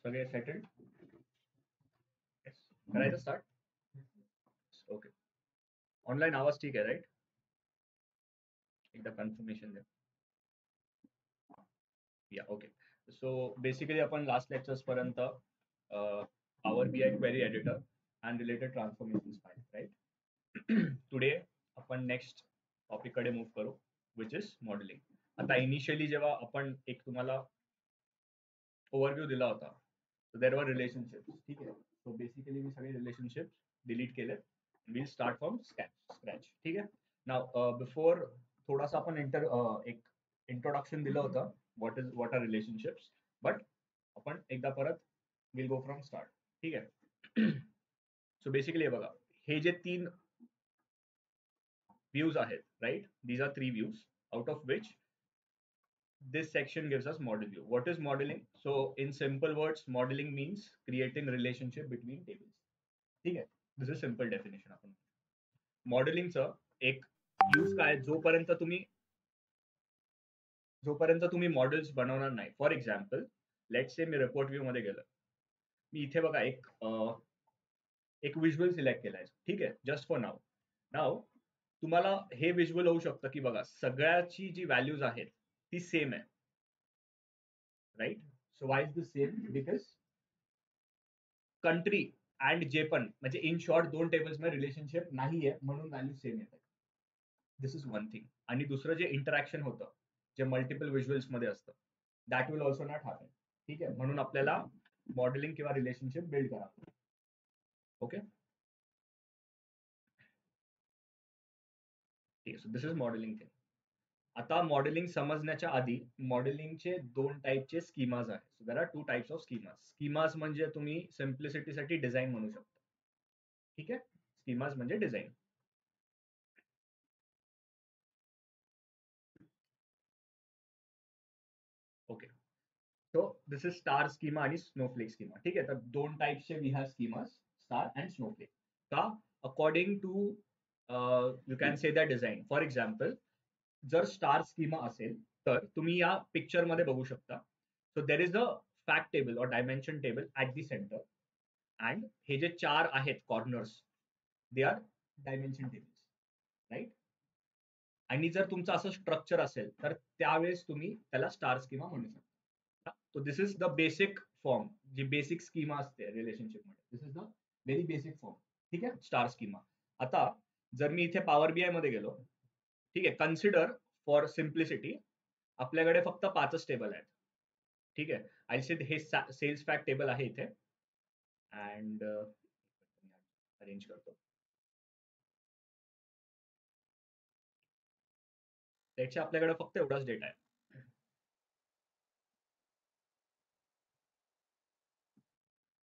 सगळे settled? Yes. करायचं start? Okay. Online आवाज ठीक आहे राईट? एकदा कन्फर्मेशन द्या. या ओके. सो बेसिकली आपण लास्ट लेक्चर्स पर्यंत Power BI query editor and related transformations पाहिले राईट. टुडे आपण नेक्स्ट टॉपिक कडे मूव्ह करू विच इज मॉडेलिंग. आता इनिशियली जेव्हा आपण एक तुम्हाला ओव्हरव्ह्यू दिला होता, देर वर रिलेशनशिप. ठीक आहे. सो बेसिकली मी सगळे रिलेशनशिप डिलीट केले. Will start from scratch. ठीक आहे. नाव बिफोर थोडासा आपण एक इंट्रोडक्शन दिलं होतं what are relationships, but आपण एकदा परत विल गो फ्रॉम स्टार्ट. ठीक आहे. सो बेसिकली हे बघा, हे जे 3 व्ह्यूज आहेत right, these are 3 views out of which this section gives us model view. What is modeling? So in simple words, modeling means creating relationship between tables. ठीक आहे. This is simple definition. आपण मॉडेलिंगचं एक use काय, जोपर्यंत तुम्ही models बनवणार नाही. For example let's say me report view मध्ये गेलो, मी इथे बघा एक विज्युअल सिलेक्ट केलाय. ठीक आहे. जस्ट फॉर नाव तुम्हाला हे विज्युअल होऊ शकतं की बघा सगळ्याची जी व्हॅल्यूज आहेत ती सेम आहे right. So why is the same? Because country and जे पण म्हणजे इन शॉर्ट 2 टेबल्स मध्ये रिलेशनशिप नाही आहे म्हणून व्हॅल्यू सेम येत आहे. This is one thing. आणि दुसरं जे इंटरॅक्शन होतं जे मल्टिपल विज्युअल्स मध्ये असतं that will also not happen. ठीक आहे. म्हणून आपल्याला मॉडेलिंग किंवा रिलेशनशिप बिल्ड करावं. ओके. ठीक आहे. So this is modelling thing. आता मॉडेलिंग समजण्याच्या आधी मॉडेलिंगचे 2 टाईपचे स्कीमाज आहेत. So there are 2 types of schemas. Schemas म्हणजे तुम्ही सिम्प्लिसिटीसाठी डिझाईन म्हणू शकता. ठीक आहे. स्कीमाज म्हणजे design. Okay. So this is star schema आणि स्नोफ्लेक स्कीमा. ठीक आहे. तर 2 टाइप्सचे we have schemas, star and snowflake. का? According to you can say the design. For example जर स्टार स्कीमा असेल तर तुम्ही या पिक्चर मध्ये बघू शकता. So there is a fact table और dimension table at the centre and हे जे 4 आहेत corners they are dimension tables right. आणि जर तुमचं असं स्ट्रक्चर असेल तर त्यावेळेस तुम्ही त्याला स्टार स्कीमा म्हणू शकता. So this is the basic form, जी बेसिक स्कीमा असते रिलेशनशिप मध्ये. This is the very basic form. ठीक आहे. Star schema. आता जर मी इथे पॉवर बीआय मध्ये गेलो, ठीक आहे, कन्सिडर फॉर सिम्प्लिसिटी आपल्याकडे फक्त 5च टेबल आहेत. ठीक आहे. आय से हे सेल्स फॅक्ट टेबल आहे इथे अँड अरेंज करतो. त्याच्या आपल्याकडे फक्त एवढाच डेटा आहे.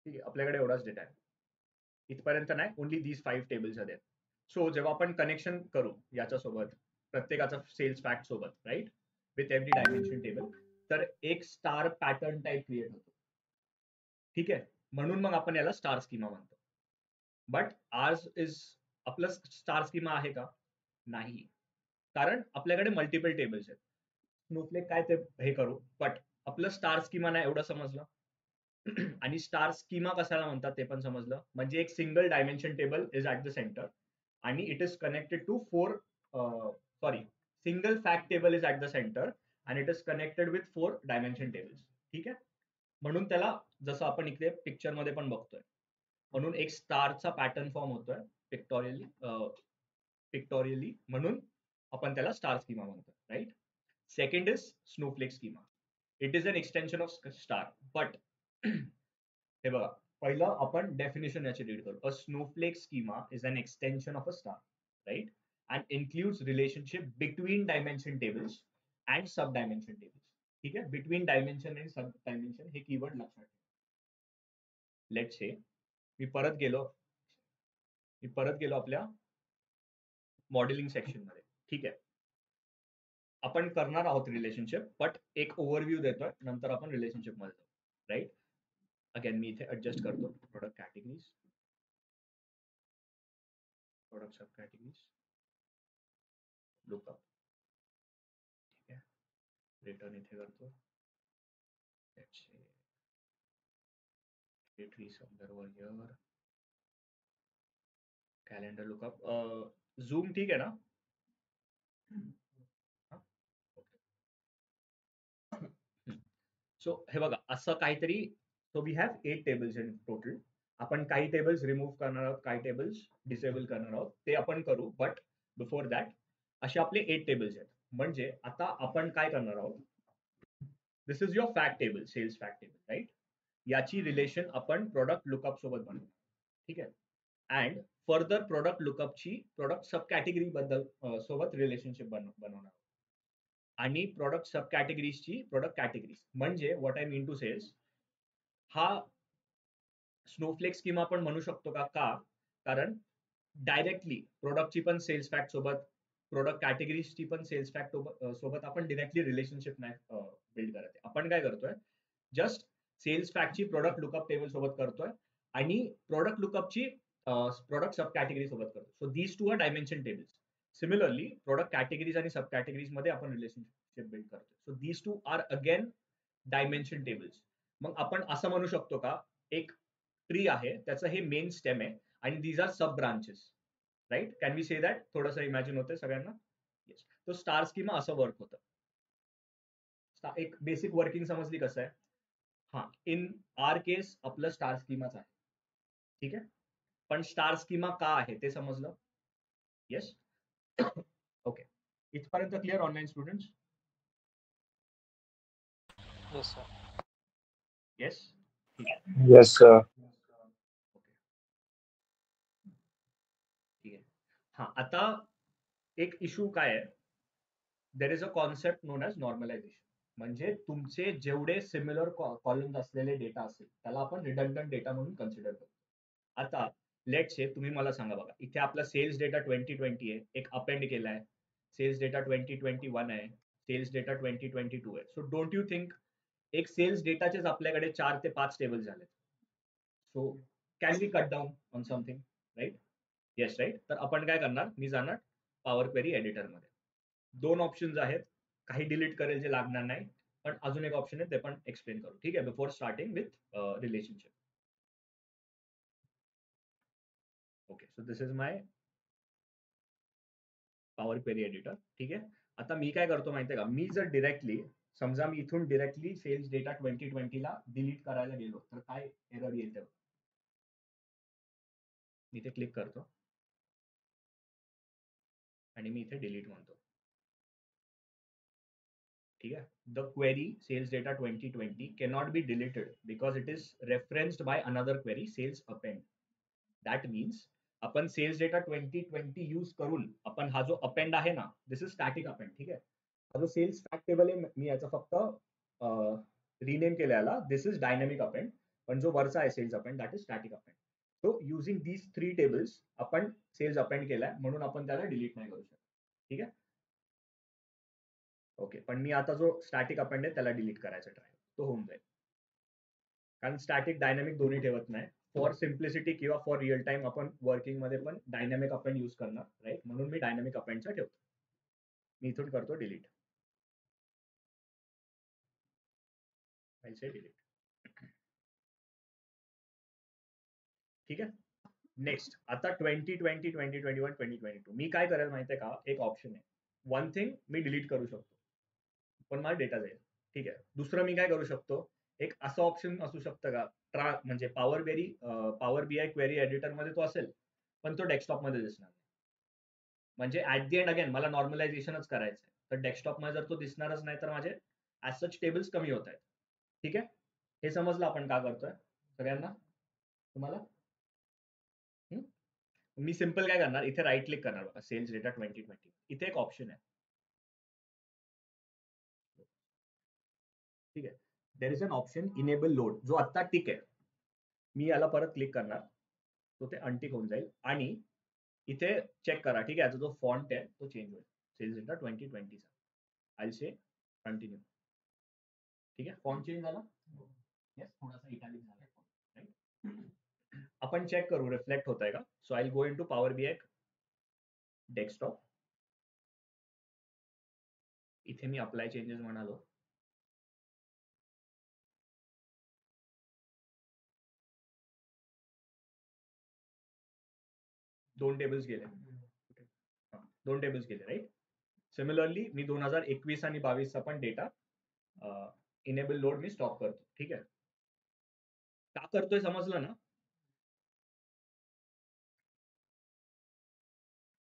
ठीक आहे. आपल्याकडे एवढाच डेटा आहे. इथपर्यंत नाही. ओनली दीज 5 टेबल्स आहेत. सो जेव्हा आपण कनेक्शन करू याच्यासोबत प्रत्येकाचा सेल्स फॅक्ट सोबत right with every dimension table, तर एक स्टार पॅटर्न टाईप क्रिएट होतो. ठीक आहे. म्हणून मग आपण याला स्टार स्कीमा म्हणतो. बट आर्स इज आपलं स्टार स्कीमा आहे का? नाही. कारण आपल्याकडे मल्टिपल टेबल्स आहेत. स्नोफ्लेक काय ते हे करू, बट आपलं स्टार स्कीमा नाही एवढं समजलं. आणि स्टार स्कीमा कशाला म्हणतात ते पण समजलं. म्हणजे एक single dimension table is at the centre आणि it is connected to 4 sorry single fact table is at the centre and it is connected with 4 dimension tables. ठीक आहे. म्हणून त्याला जसं आपण इकडे पिक्चर मध्ये पण बघतोय, म्हणून एक स्टारचा पॅटर्न फॉर्म होतोय पिक्टोरियली, म्हणून आपण त्याला स्टार स्कीमा म्हणतो, right. Second is snowflake schema. It is an extension of star. But हे बघा, पहिलं आपण डेफिनेशन याची रीड करू. A snowflake schema is an extension of a star, right, and includes relationship between dimension tables and sub dimension tables. ठीक आहे. Between dimension आणि सब dimension हे कीवर्ड लक्षात ठेवा. लेट्स से मी परत गेलो आपल्या मॉडेलिंग सेक्शन मध्ये. ठीक आहे. आपण करणार आहोत रिलेशनशिप, बट एक ओव्हरव्ह्यू देतोय, नंतर आपण रिलेशनशिप मध्ये जाऊ, राईट. अगेन मी इथे ऍडजस्ट करतो product categories, product sub categories, lookup. ठीक आहे. रिटर्न इथे करतो. Let's say somewhere over here. Calendar lookup. Zoom ठीक आहे ना? सो हे बघा, असं काहीतरी. So we have 8 tables in total. आपण काही टेबल्स रिमूव्ह करणार आहोत, काही टेबल्स डिसेबल करणार आहोत, ते आपण करू. बट बिफोर दॅट असे आपले 8 टेबल्स आहेत. म्हणजे आता आपण काय करणार आहोत, this is your fact table, sales fact table, right. याची रिलेशन आपण प्रोडक्ट लुकअप सोबत बनवू. ठीक आहे. अँड फर्दर प्रोडक्ट लुकअपची प्रोडक्ट सब कॅटेगरी बद्दल सोबत रिलेशनशिप बनवणार. आणि प्रोडक्ट सब कॅटेगरीजची प्रोडक्ट कॅटेगरीज. म्हणजे what I mean to say is, हा स्नोफ्लेक स्कीमा आपण म्हणू शकतो का? कारण डायरेक्टली प्रोडक्टची पण सेल्स फॅक्ट सोबत, प्रोडक्ट कॅटेगरीजची पण सेल्स फॅक्ट सोबत आपण डिरेक्टली रिलेशनशिप नाही बिल्ड करत. आपण काय करतोय, जस्ट सेल्स फॅक्टची प्रोडक्ट लुकअप टेबल सोबत करतोय आणि प्रोडक्ट लुकअपची प्रोडक्ट सब कॅटेगरी सोबत करतो. So these two are dimension tables. Similarly product categories आणि सब कॅटेगरीज मध्ये आपण रिलेशनशिप बिल्ड करतो. So these two are again dimension tables. मग आपण असं म्हणू शकतो का, एक ट्री आहे, त्याचं हे मेन स्टेम आहे आणि these are sub branches, right. Can we say that? थोडंसं इमॅजिन होतंय सगळ्यांना? येस. तो स्टार स्कीमा असं वर्क होतं. एक बेसिक वर्किंग समजली कसं आहे? हा, इन आर केस आपलं स्टार स्कीमाच आहे. ठीक आहे. पण स्टार स्कीमा का आहे ते समजलं? येस. ओके. इथपर्यंत clear online students? Yes, sir. Yes. ठीक आहे. Yes, sir. ओके. ठीक आहे. हा, आता एक इश्यू काय आहे, there is a concept known as normalisation. म्हणजे तुमचे जेवढे सिमिलर कॉलम्स असलेले डेटा असेल त्याला आपण रिडंडंट डेटा म्हणून कन्सिडर करतो. आता लेट से तुम्ही मला सांगा, बघा इथे आपला सेल्स डेटा 2020 आहे, एक अपेंड केलाय. सेल्स डेटा 2021 आहे, सेल्स डेटा 2022 आहे. सो डोंट यू थिंक एक सेल्स डेटाचेच आपल्याकडे 4 ते 5 टेबल झाले. So can we cut down on something, right? Yes, right. तर आपण काय करणार, मी जाणार पॉवर क्वेरी एडिटर मध्ये. 2 ऑप्शन्स आहेत, काही डिलीट करेल जे लागणार नाही, पण अजून एक ऑप्शन आहे ते पण एक्सप्लेन करू. ठीक आहे, before starting with relationship. Okay. So this is my power query editor. ठीक आहे. आता मी काय करतो माहितीये का, मी जर डिरेक्टली समजा मी इथून डिरेक्टली सेल्स डेटा 2020 ला डिलीट करायला गेलो तर काय एरर येईल तेव्हा? मी इथे क्लिक करतो आणि मी इथे डिलीट म्हणतो. ठीक आहे. The query sales data 2020 cannot be deleted because it is referenced by another query, sales append. That means आपण सेल्स डेटा 2020 यूज करून आपण हा जो अपेंड आहे ना, दिस इज स्टॅटिक अपेंड. ठीक आहे. हा जो सेल्स फॅक्ट टेबल आहे, मी याचा फक्त रिनेम केलेला, दिस इज डायनॅमिक अपेंड. पण जो वरचा आहे sales append, that is static append. So using these 3 tables आपण सेल्स अपेंड केलाय, म्हणून आपण त्याला डिलीट नाही करू शकत. ठीक आहे. ओके. पण मी आता जो स्टॅटिक अपेंड आहे त्याला डिलीट करायचा ट्राय, तो होऊन जाईल. कारण स्टॅटिक डायनॅमिक दोन्ही ठेवत नाही. फॉर सिम्प्लिसिटी किंवा फॉर रिअल टाइम आपण वर्किंग मध्ये पण डायनॅमिक अपेंड यूज करणार, राईट. म्हणून मी डायनॅमिक अपेंडचा ठेवतो. मी इथून करतो डिलीट. डिलीट. ठीक आहे. नेक्स्ट, आता 2020, 2021, 2022 मी काय करेल माहितीये का, एक ऑप्शन आहे. वन थिंग मी डिलीट करू शकतो. पण मला डेटा जाईल. ठीक आहे. दुसरं मी काय करू शकतो, एक असं ऑप्शन असू शकतं का, म्हणजे पॉवर बीआय क्वेरी एडिटर मध्ये तो असेल, पण तो डेस्कटॉप मध्ये दिसणार नाही. म्हणजे ऍट दी एंड अगेन मला नॉर्मलायझेशनच करायचं आहे, तर डेस्कटॉप मध्ये जर तो दिसणारच नाही तर माझे ऍज सच टेबल्स कमी होत आहेत. ठीक आहे. हे समजलं आपण का करतोय सगळ्यांना, तुम्हाला? हम्म? मी सिंपल काय करणार, इथे राईट क्लिक करणार बघा, सेल्स डेटा 2020, इथे एक ऑप्शन आहे. ठीक आहे. There is an option enable load, जो आता टिक आहे. मी याला परत क्लिक करणार, तो ते अनटिक होऊन जाईल आणि इथे चेक करा. ठीक आहे. जो फॉन्ट आहे तो चेंज होईल, सेल्स डेटा 2020चा. I say continue. ठीक आहे. फॉन्ट चेंज झाला. येस, थोडासा इटॅलिक झाला राईट. आपण चेक करू रिफ्लेक्ट होत आहे का. So I go into Power BI desktop. इथे मी अप्लाय चेंजेस म्हणालो. दोन टेबल्स गेले. दोन टेबल्स गेले राईट. सिमिलरली मी 2021 आणि 22चा पण डेटा इनेबल लोड मी स्टॉप करतो. ठीक आहे. का करतोय समजलं ना.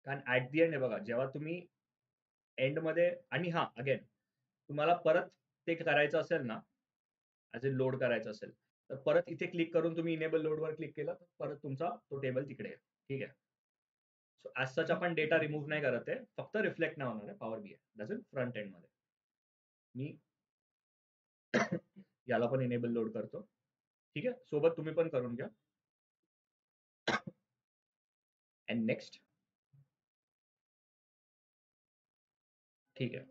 कारण ऍट दी एंड आहे बघा, जेव्हा तुम्ही एंड मध्ये, आणि हा अगेन तुम्हाला परत ते करायचं असेल ना, ऍज अ लोड करायचं असेल, तर परत इथे क्लिक करून तुम्ही इनेबल लोड वर क्लिक केलं तर परत तुमचा तो टेबल तिकडे आहे. ठीक आहे. सो ऍज सच आपण डेटा रिमूव्ह नाही करत आहे, फक्त रिफ्लेक्ट नाही होणार आहे power BI that's in front end मध्ये. मी याला पण इनेबल लोड करतो. ठीक आहे. सोबत तुम्ही पण करून घ्या. And next. ठीक आहे.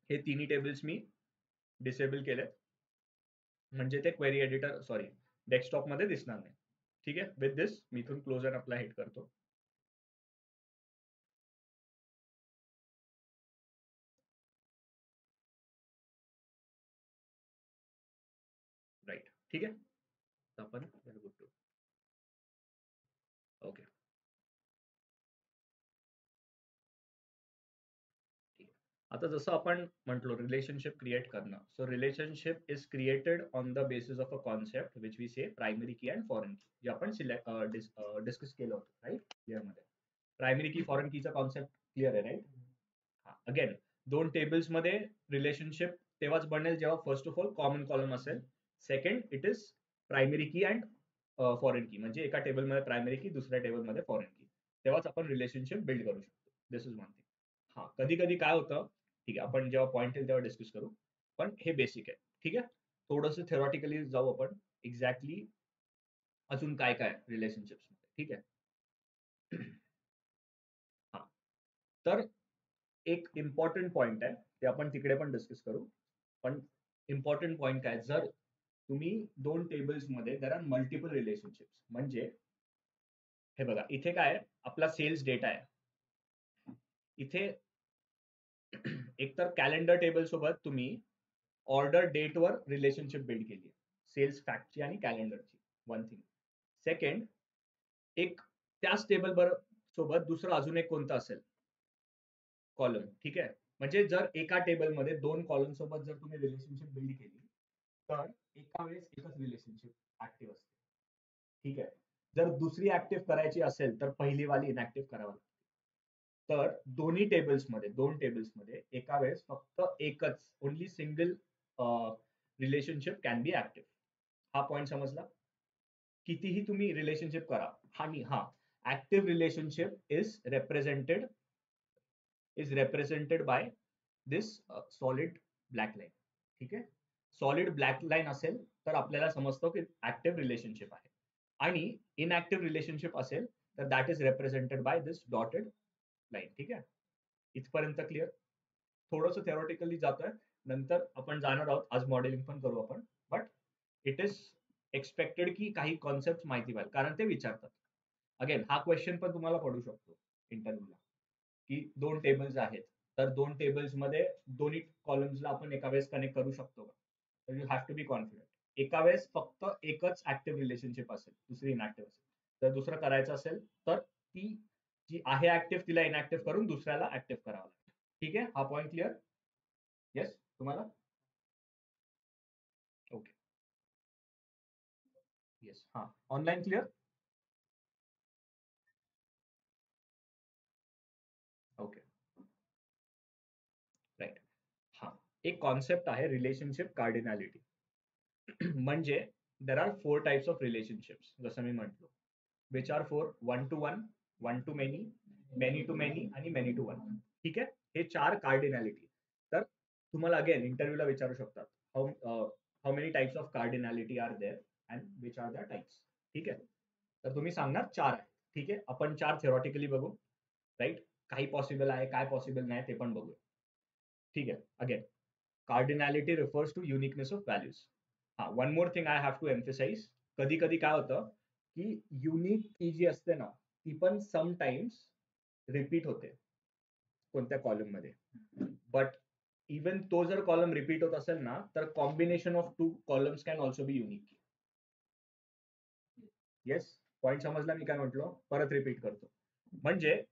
हे तिन्ही टेबल्स मी डिसेबल केलेत, म्हणजे ते क्वेरी एडिटर डेस्कटॉप मध्ये दिसणार नाही. ठीक आहे. विथ दिस मी इथून क्लोज अँड अप्लाय हिट करतो. राईट. ठीक आहे. आपण गुड टू. ओके. आता जसं आपण म्हटलो रिलेशनशिप क्रिएट करणं, so relationship is created on the basis of a concept which we say primary key and foreign key, जे आपण डिस्कस केलं होतं राईट क्लिअर मध्ये. प्रायमरी की फॉरेन कीचा कॉन्सेप्ट क्लिअर आहे राईट. अगेन दोन टेबल्स मध्ये रिलेशनशिप तेव्हाच बनेल जेव्हा first of all common column असेल. Second it is primary key and foreign key, म्हणजे एका टेबलमध्ये प्रायमरी की दुसऱ्या टेबलमध्ये फॉरेन की, तेव्हाच आपण रिलेशनशिप बिल्ड करू शकतो. दिस इज वन थिंग. हा कधी कधी काय होतं, ठीक आहे आपण जेव्हा पॉईंट येईल तेव्हा डिस्कस करू, पण हे बेसिक आहे. ठीक आहे. थोडंसं थेरॉटिकली जाऊ आपण एक्झॅक्टली अजून काय काय रिलेशनशिप्स मध्ये. ठीक आहे. हा तर एक इम्पॉर्टंट पॉइंट आहे, ते आपण तिकडे पण डिस्कस करू. पण इम्पॉर्टंट पॉइंट काय, जर तुम्ही दोन टेबल्स मध्ये देर आर मल्टिपल रिलेशनशिप्स, म्हणजे हे बघा इथे काय आपला सेल्स डेटा आहे. इथे एकतर कॅलेंडर टेबल सोबत तुम्ही ऑर्डर डेट वर रिलेशनशिप बिल्ड केली, सेल्स फॅक्टची आणि कॅलेंडरची. One thing. सेकंड, एक त्याच टेबल सोबत दुसरं अजून एक कोणतं असेल कॉलम. ठीक आहे. म्हणजे जर एका टेबलमध्ये दोन कॉलम सोबत जर तुम्ही रिलेशनशिप बिल्ड केली तर एका वेळेस एकच रिलेशनशिप ऍक्टिव्ह असते. ठीक आहे. जर दुसरी ऍक्टिव्ह करायची असेल तर पहिली वाली इनऍक्टिव्ह करावी लागते. तर दोन्ही टेबल्समध्ये, दोन टेबल्समध्ये एका वेळेस फक्त एकच, only single relationship can be active. हा पॉइंट समजला. कितीही तुम्ही रिलेशनशिप करा, आणि हा active relationship is represented by this solid black line. ठीक आहे. सॉलिड ब्लॅक लाईन असेल तर आपल्याला समजतो की ऍक्टिव्ह रिलेशनशिप आहे, आणि इनऍक्टिव्ह रिलेशनशिप असेल तर that is represented by this dotted line. ठीक आहे. इथपर्यंत क्लिअर. थोडंसं थेरॉटिकली जातोय, नंतर आपण जाणार आहोत, आज मॉडेलिंग पण करू आपण, बट इट इज एक्सपेक्टेड की काही कॉन्सेप्ट माहिती पाहिजे, कारण ते विचारतात. अगेन हा क्वेश्चन पण तुम्हाला पडू शकतो इंटरव्ह्यूला, की दोन टेबल्स आहेत, तर दोन टेबल्स मध्ये दोन्ही कॉलम्सला आपण एका वेळेस कनेक्ट करू शकतो का. तर you have to be confident. एका वेळेस फक्त एकच ऍक्टिव्ह रिलेशनशिप असेल, दुसरी इनऍक्टिव्ह असेल. जर दुसरं करायचं असेल तर ती जी आहे ऍक्टिव्ह तिला इनऍक्टिव्ह करून दुसऱ्याला ऍक्टिव्ह करावं लागतं. ठीक आहे, हा पॉईंट क्लिअर? येस तुम्हाला? ओके. येस, हा ऑनलाईन क्लिअर? Okay, right. हा एक कॉन्सेप्ट आहे रिलेशनशिप कार्डिनॅलिटी. म्हणजे there are 4 types of relationships, जसं मी म्हटलो, which are 4: 1 to 1, 1 to many to many आणि many to 1. ठीक आहे, हे 4 कार्डिनॅलिटी. तर तुम्हाला अगेन इंटरव्ह्यूला विचारू शकतात, how many types of cardinality are there and which are the types. ठीक आहे, तर तुम्ही सांगणार 4 आहे. ठीक आहे, आपण 4 थेरॉटिकली बघू. राईट, काही पॉसिबल आहे, काय पॉसिबल नाही ते पण बघूया. ठीक आहे, again cardinality refers to uniqueness of values. हा, one more thing I have to emphasise. कधी कधी काय होतं की युनिक की जी असते ना, ती पण समटाइम्स रिपीट होते कोणत्या कॉलम मध्ये. बट इवन तो जर कॉलम रिपीट होत असेल ना, तर combination of 2 columns can also be unique. Yes, point समजला मी काय म्हटलो? परत रिपीट करतो. म्हणजे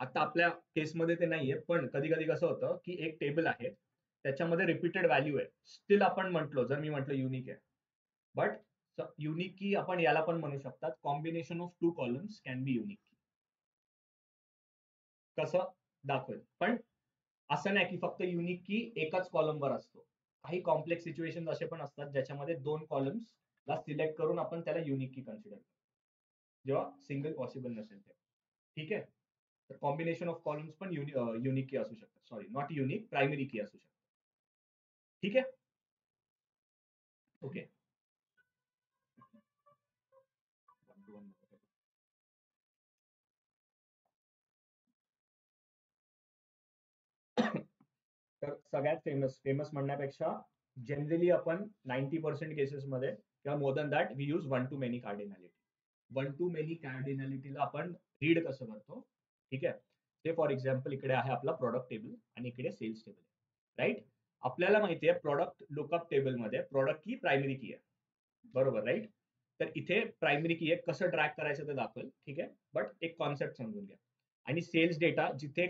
आता आपल्या केसमध्ये ते नाहीये, पण कधी कधी कसं होतं की एक टेबल आहे, त्याच्यामध्ये रिपीटेड व्हॅल्यू आहे, स्टील आपण म्हटलो, जर मी म्हटलं युनिक आहे, बट युनिक की आपण याला पण म्हणू शकतात combination of 2 columns can be unique. कसं दाखवेल, पण असं नाही की फक्त युनिक की एकच कॉलमवर असतो. काही कॉम्प्लेक्स सिच्युएशन असे पण असतात ज्याच्यामध्ये 2 कॉलम्स ला सिलेक्ट करून आपण त्याला युनिक की कन्सिडर करतो, जेव्हा सिंगल पॉसिबल नसेल ते. ठीक आहे, तर कॉम्बिनेशन ऑफ कॉलम्स पण युनिक की असू शकतात, सॉरी नॉट युनिक, प्रायमरी की असू शकतात. ठीक आहे, ओके. तर सगळ्यात फेमस फेमस म्हणण्यापेक्षा जनरली आपण 90% केसेसमध्ये किंवा more than that we use 1 to many cardinality. 1 to many कार्डिनॅलिटीला आपण रीड कसं करतो? ठीक आहे, ते फॉर एक्झाम्पल इकडे आहे आपला प्रॉडक्ट टेबल आणि इकडे सेल्स टेबल. राईट, आपल्याला माहिती आहे प्रॉडक्ट लुकअप टेबलमध्ये प्रॉडक्ट की प्रायमरी की आहे, बरोबर? राईट, तर इथे प्रायमरी की आहे, कसं ट्रॅक करायचं ते दाखवेल. ठीक आहे, बट एक कॉन्सेप्ट समजून घ्या. आणि सेल्स डेटा जिथे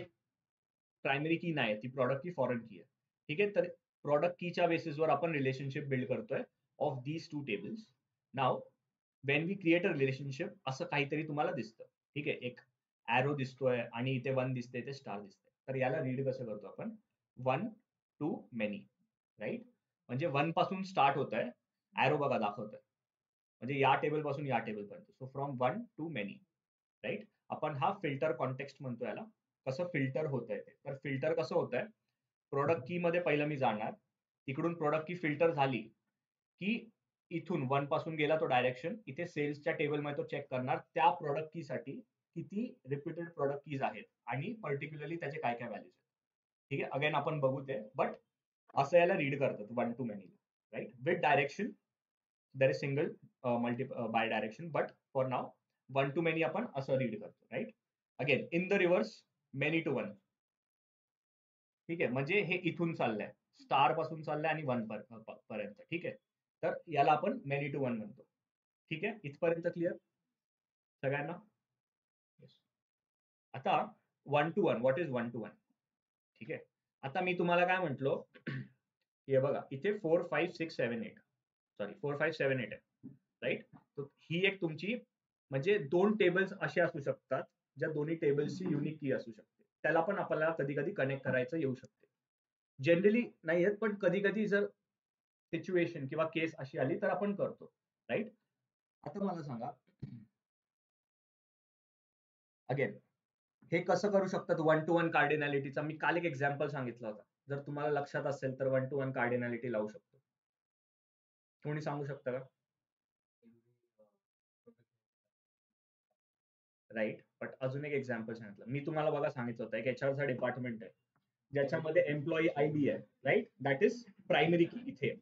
प्रायमरी की नाही, ती प्रॉडक्ट की फॉरेन की आहे. ठीक आहे, तर प्रॉडक्ट कीच्या बेसिसवर आपण रिलेशनशिप बिल्ड करतोय of these 2 tables. Now when we create a relationship, असं काहीतरी तुम्हाला दिसतं. ठीक आहे, एक ॲरो दिसतोय आणि इथे 1 दिसते, इथे स्टार दिसते. तर याला रीड कसं करतो आपण? 1 टू मेनी. राईट, म्हणजे 1 पासून स्टार्ट होत आहे, ॲरो बघा दाखवतोय, म्हणजे या टेबल पासून या टेबल पर्यंत. So from 1 to many. Right, आपण हा फिल्टर कॉन्टेक्स्ट म्हणतो याला. कसं फिल्टर होत आहे ते, तर फिल्टर कसं होत आहे, प्रोडक्ट की मध्ये पहिलं मी जाणार, तिकडून प्रोडक्ट की फिल्टर झाली की इथून 1 पासून गेला तो डायरेक्शन, इथे सेल्सच्या टेबलमध्ये तो चेक करणार त्या प्रोडक्ट की साठी किती रिपीटेड प्रोडक्ट कीज आहेत आणि पर्टिक्युलरली त्याचे काय काय व्हॅल्यूज आहेत. ठीक आहे, अगेन आपण बघू ते, बट असं याला रीड करतात 1 to many. Right, with direction there is single multi by direction, but for now 1 to many आपण असं रीड करतो. Right, again in the reverse many to 1. ठीक आहे, म्हणजे हे इथून चाललंय, स्टार पासून चाललंय आणि 1 पर्यंत. ठीक आहे, तर याला आपण मेनी टू 1 म्हणतो. ठीक आहे, इथपर्यंत क्लिअर सगळ्यांना? Yes. आता 1 टू 1, व्हॉट इज 1 टू 1? ठीक आहे, आता मी तुम्हाला काय म्हंटलो, हे बघा इथे 4 5 6 7 8, सॉरी 4 5 7 8 आहे. राईट, तर ही एक तुमची म्हणजे 2 टेबल्स असे असू शकतात ज्या दोन्ही टेबल्सची युनिक की असू शकते. त्याला पण आपल्याला कधी कधी कनेक्ट करायचं येऊ शकते. जनरली नाही येत, पण कधी कधी जर सिच्युएशन किंवा केस अशी आली तर आपण करतो. राईट, आता मला सांगा अगेन, हे कसं करू शकतात 1 टू 1 कार्डिनॅलिटीचा? मी काल एक एक्झाम्पल सांगितलं होता, जर तुम्हाला लक्षात असेल तर 1 टू 1 कार्डिनॅलिटी लावू शकतो. कोणी सांगू शकतं का? राईट, बट अजून एक एक्झाम्पल सांगितलं मी तुम्हाला, बघा सांगितलं होतं एक HR चा डिपार्टमेंट आहे ज्याच्यामध्ये एम्प्लॉई आयडी आहे. राईट, दॅट इज प्रायमरी की इथे,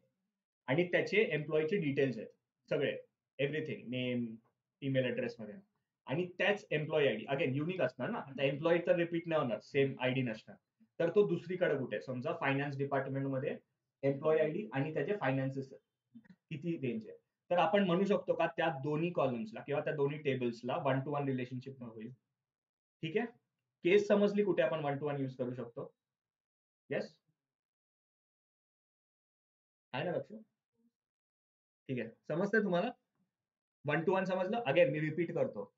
आणि त्याचे एम्प्लॉईचे डिटेल्स आहेत सगळे, एव्हरीथिंग, नेम, ईमेल ऍड्रेस मध्ये, आणि त्याच एम्प्लॉई आयडी अगेन युनिक असणार ना, आता एम्प्लॉई तर रिपीट नाही होणार, सेम आयडी नसणार. तर तो दुसरीकडे कुठे, समजा फायनान्स डिपार्टमेंट मध्ये एम्प्लॉई आयडी आणि त्याचे फायनान्सेस किती रेंज आहे, तर आपण म्हणू शकतो का त्या दोन्ही कॉलम्सला किंवा त्या दोन्ही टेबल्सला 1 टू 1 रिलेशनशिप होईल? ठीक आहे. केस समजली कुठे आपण 1 to 1 यूज करू शकतो. येस, आहे ना लक्ष? ठीक आहे, समजतंय तुम्हाला? 1 to 1 समजलं. अगेन मी रिपीट करतो.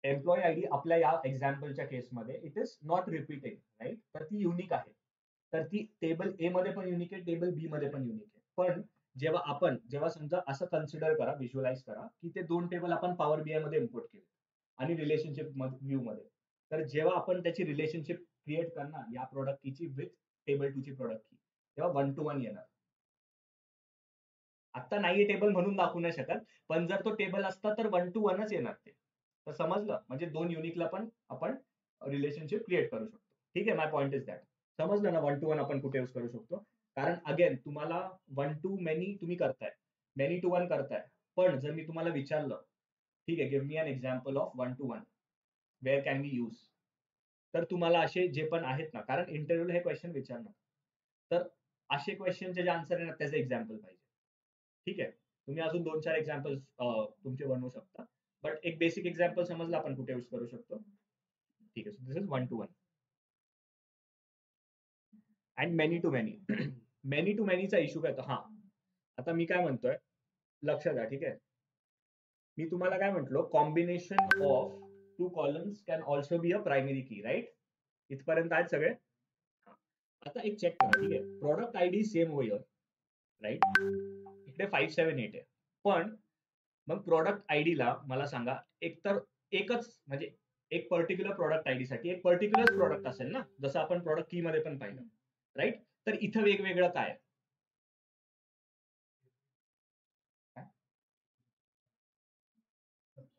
एम्प्लॉई आयडी आपल्या या एक्झाम्पलच्या केसमध्ये it is not repeated, right? तर ती युनिक आहे. तर ती टेबल ए मध्ये पण युनिक आहे, टेबल बी मध्ये पण युनिक आहे. पण जेव्हा समजा असं कन्सिडर करा, व्हिज्युअलाइज करा की ते दोन टेबल आपण पॉवर बीआय मध्ये इम्पोर्ट केले आणि रिलेशनशिप व्ह्यू मध्ये. तर जेव्हा आपण त्याची रिलेशनशिप क्रिएट करणार या प्रोडक्ट कीची विथ टेबल 2 ची प्रोडक्ट की, तेव्हा 1 to 1 येणार. आता नाहीये टेबल म्हणून दाखवू नाही शकत, पण जर तो टेबल असता तर 1 to 1च येणार ते. तर समजलं? म्हणजे दोन युनिकला पण आपण रिलेशनशिप क्रिएट करू शकतो. ठीक आहे, माय पॉइंट इज दॅट. समजलं ना 1 to 1 आपण कुठे यूज करू शकतो? कारण अगेन तुम्हाला 1 to many तुम्ही करताय, many to 1 करताय. पण जर मी तुम्हाला विचारलं, ठीक आहे, give me an example of 1 to 1, where can we use? तर तुम्हाला असे जे पण आहेत ना, कारण इंटरव्ह्यूला हे क्वेश्चन विचारणार. तर असे क्वेश्चनचे जे आन्सर आहे ना, त्याचे एक्झाम्पल पाहिजे. ठीक आहे. तुम्ही अजून 2-4 एक्झाम्पल्स तुमचे बनवू शकता. बट एक बेसिक एक्झाम्पल समजलं आपण कुठे यूज करू शकतो. ठीक आहे. This is 1 to 1 and many to many. Many to मेनीचा इश्यू काय हा, आता मी काय म्हणतोय, लक्षात द्या. ठीक आहे, मी तुम्हाला काय म्हंटलो, combination of two columns can also be a primary key, right? इथपर्यंत आहेत सगळे. आता एक चेक करा. ठीक आहे, प्रोडक्ट आयडी सेम होईल, राईट? इकडे 578 आहे. पण मग प्रोडक्ट आयडीला मला सांगा, एकतर एकच म्हणजे एक पर्टिक्युलर प्रोडक्ट आयडी साठी एक पर्टिक्युलर प्रोडक्ट असेल ना, जसं आपण प्रोडक्ट की मध्ये पण पाहिलं, राईट? तर इथं वेगवेगळं काय आहे?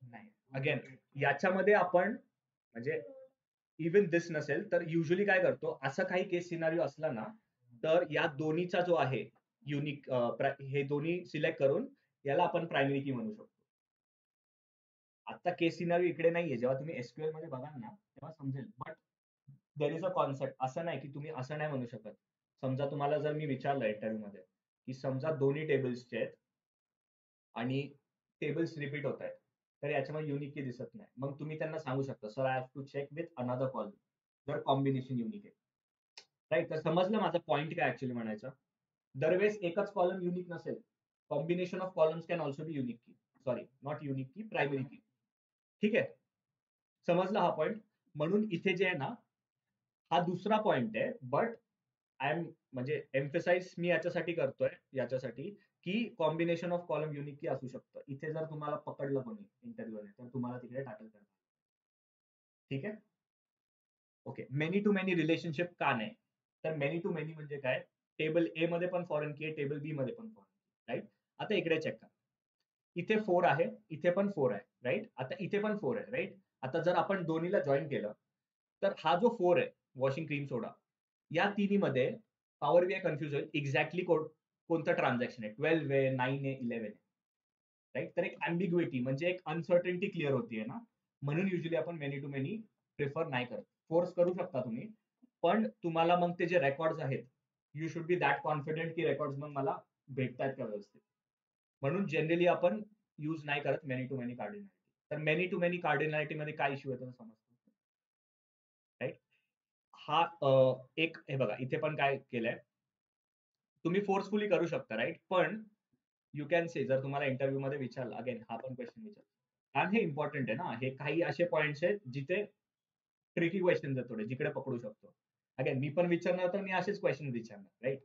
नाही, अगेन याच्यामध्ये आपण म्हणजे इवन दिस नसेल तर युजली काय करतो, असं काही केस सिनारिओ असला ना, तर या दोन्हीचा जो आहे युनिक, हे दोन्ही सिलेक्ट करून याला आपण प्रायमरी की म्हणू शकतो. आता केस सिनारिओ इकडे नाहीये, जेव्हा तुम्ही एसक्यूएल मध्ये बघाल ना तेव्हा समजेल. But there is a concept. असं नाही की तुम्ही असं नाही म्हणू शकत. समजा तुम्हाला जर मी विचारलं इंटरव्ह्यू मध्ये की समजा दोन्ही टेबल्सचे आहेत आणि टेबल्स रिपीट होत आहेत, तर याच्यामध्ये युनिक की दिसत नाही, मग तुम्ही त्यांना सांगू शकता, sir I have to check with another column जर कॉम्बिनेशन युनिक आहे, राईट? तर समजलं माझा पॉईंट काय ऍक्च्युली म्हणायचा? दरवेळेस एकच कॉलम युनिक नसेल, combination of columns can also be unique key, sorry not unique key, primary key. ठीक आहे, समजला हा पॉइंट? म्हणून इथे जे आहे ना, हा दुसरा पॉइंट आहे. बट आय एम म्हणजे एम्फेसाइज मी याच्यासाठी करतोय, याच्यासाठी की कॉम्बिनेशन ऑफ कॉलम युनिक की असू शकतं. इथे जर तुम्हाला पकडलं कोणी इंटरव्ह्यूने तर तुम्हाला तिकडे टाकल करणार. ठीक आहे, okay. Many to many relationship का नाही? तर मेनी टू मेनी म्हणजे काय, टेबल ए मध्ये पण फॉरेन की आहे, टेबल बी मध्ये पण फॉरेन की, राईट? आता इकडे चेक करा, इथे 4 आहे, इथे पण 4 आहे, राईट? आता इथे पण 4 आहे, राईट? आता जर आपण दोन्हीला जॉईन केलं तर हा जो 4 आहे, वॉशिंग क्रीम सोडा, या तिन्हीमध्ये पॉवर बीआय कन्फ्युज होईल एक्झॅक्टली कोणतं ट्रान्झॅक्शन आहे, 12 आहे, 9 आहे, 11 आहे, राईट? तर एक अँबिग्युइटी म्हणजे एक अनसर्टनिटी क्लिअर होतीये ना, म्हणून युजली आपण मेनी टू मेनी प्रिफर नाही करत. फोर्स करू शकता तुम्ही, पण तुम्हाला मग ते जे रेकॉर्ड्स आहेत, you should be that confident की रेकॉर्ड्स मग मला भेटतायत का व्यवस्थित. म्हणून जनरली आपण यूज नाही करत मेनी टू मेनी कार्डिनॅलिटी. तर मेनी टू मेनी कार्डिनॅलिटी मध्ये काय इश्यू येतो समजतो, राईट? हा एक हे बघा, इथे पण काय केलंय, तुम्ही फोर्सफुली करू शकता, राईट? पण यू कॅन से, जर तुम्हाला इंटरव्ह्यू मध्ये विचारलं, अगेन हा पण क्वेश्चन विचार, कारण हे इम्पॉर्टंट आहे ना, हे काही असे पॉइंट्स आहेत जिथे ट्रिकी क्वेश्चन आहेत थोडे, जिकडे पकडू शकतो. अगेन मी पण विचारणार तर मी असेच क्वेश्चन विचारणार, राईट?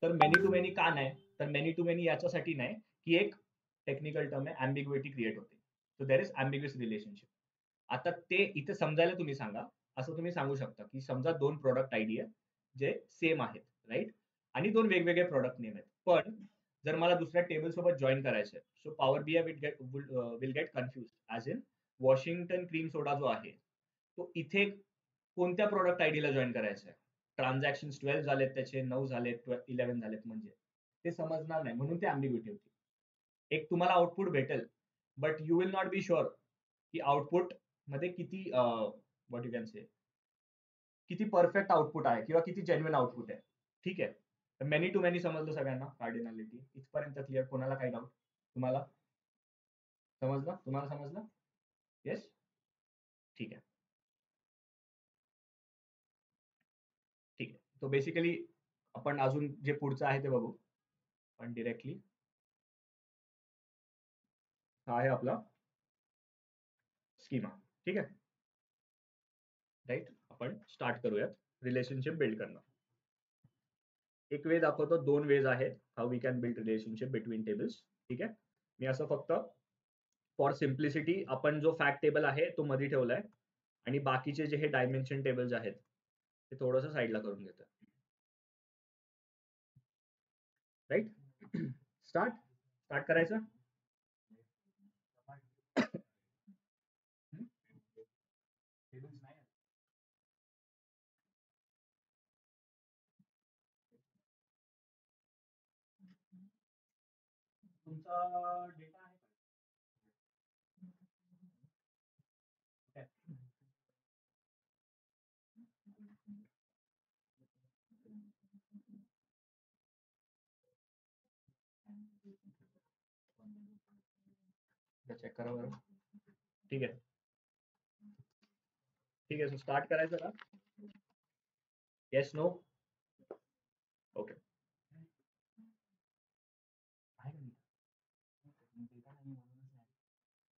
तर मेनी टू मेनी का नाही? तर मेनी टू मेनी याच्यासाठी नाही की एक टेक्निकल टर्म आहे, अँबिग्युइटी क्रिएट होते. So there is ambiguous relationship. आता ते इथे समजायला तुम्ही सांगा, असं तुम्ही सांगू शकता की समजा दोन प्रोडक्ट आयडी आहे जे सेम आहेत, राईट? आणि दोन वेगवेगळे प्रोडक्ट नेम आहेत. पण जर मला दुसऱ्या टेबल सोबत जॉईन करायचं आहे, so Power BI will get confuse, as in Washington cream soda जो आहे तो इथे कोणत्या प्रोडक्ट आयडीला जॉईन करायचं आहे? ट्रान्झॅक्शन 12 झालेत, त्याचे 9 झालेत, 11 झालेत, म्हणजे ते समजणार नाही, म्हणून ते अँबिग्युइटी होती. एक तुम्हाला आउटपुट भेटेल, but you will not be sure की आउटपुट मध्ये किती व्हॉट यू कॅन से, किती परफेक्ट आउटपुट आहे किंवा किती जेन्युइन आउटपुट आहे. ठीक आहे, तर मेनी टू मेनी समजलं सगळ्यांना, कार्डिनॅलिटी इथपर्यंत क्लिअर? कोणाला काही डाऊट? तुम्हाला समजलं? तुम्हाला समजलं? येस, ठीक आहे. तो बेसिकली आपण अजून जे पुढचं आहे ते बघू. पण डिरेक्टली हा आहे आपला स्कीमा. ठीक आहे, राईट. आपण स्टार्ट करूयात रिलेशनशिप बिल्ड करणं. एक वे दाखवतो, दोन वेज आहेत how we can build relationship between tables. ठीक आहे, मी असं फक्त फॉर सिम्प्लिसिटी आपण जो फॅक्ट टेबल आहे तो मध्ये ठेवलाय आणि बाकीचे जे हे डायमेन्शन टेबल्स आहेत ते थोडंसं साईडला करून घेतोय. राईट. स्टार्ट करायचं. टेबल्स नाही आहेत. तुमचा डेटा आहे का? चेक करा बरं. ठीक आहे, ठीक आहे. सो स्टार्ट करायचं का? Yes, no. ओके.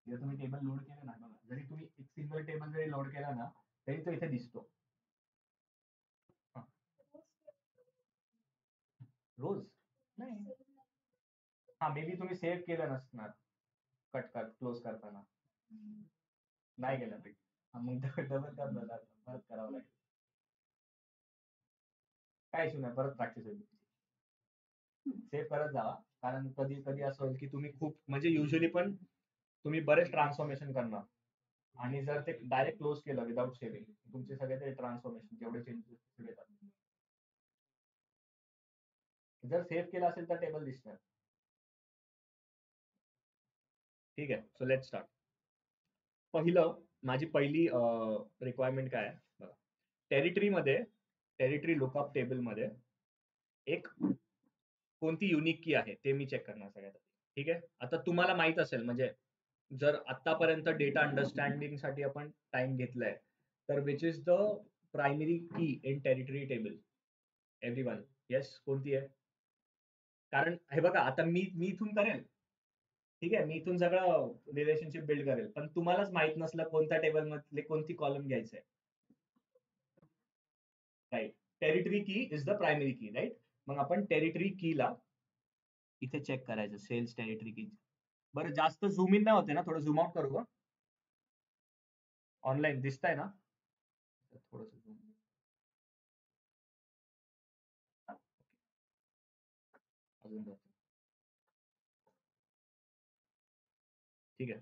जर तुम्ही टेबल लोड केलं ना, बघा, जरी तुम्ही एक सिंगल टेबल जरी लोड केला ना तरी तो इथे दिसतो. रोज नाही. हा, मे बी तुम्ही सेव्ह केलं नसणार क्लोज करताना. नाही केलं ते. मग डबल परत करावं लागेल. काय इश्यू नाही, परत प्रॅक्टिस होईल. सेव्ह करत जावा, कारण कधी कधी असं होईल की तुम्ही खूप म्हणजे युजली पण तुम्ही बरेच ट्रान्सफॉर्मेशन करणार आणि जर ते डायरेक्ट क्लोज केलं विदाउट सेव्हिंग, तुमचे सगळे ते ट्रान्सफॉर्मेशन जेवढे चेंजेस येतात. जर सेव्ह केलं असेल तर टेबल दिसणार. ठीक आहे, सो लेट स्टार्ट. माझी पहिली रिक्वायरमेंट काय आहे बघा. टेरिटरी लुकअप टेबल मध्ये एक कोणती युनिक की आहे ते मी चेक करणार सगळ्यात. ठीक आहे, आता तुम्हाला माहित असेल म्हणजे जर आतापर्यंत डेटा अंडरस्टँडिंग साठी आपण टाइम घेतलाय तर विच इज द प्रायमरी की in territory table. Everyone, yes, कोणती आहे? कारण हे बघा, आता मी इथून करेल. ठीक आहे, मी इथून सगळं रिलेशनशिप बिल्ड करेल, पण तुम्हालाच माहित नसलं कोणत्या टेबल मधले कोणती कॉलम घ्यायचंय. राईट. टेरिटरी की is the primary key, right. मग आपण टेरिटरी कीला इथे चेक करायचं, सेल्स टेरिटरी की. बरं, जास्त झूम इन नाही होते ना, थोडं झूम आउट करू का? ऑनलाईन दिसतंय ना? थोडस झूम. अजून जातो. ठीक आहे.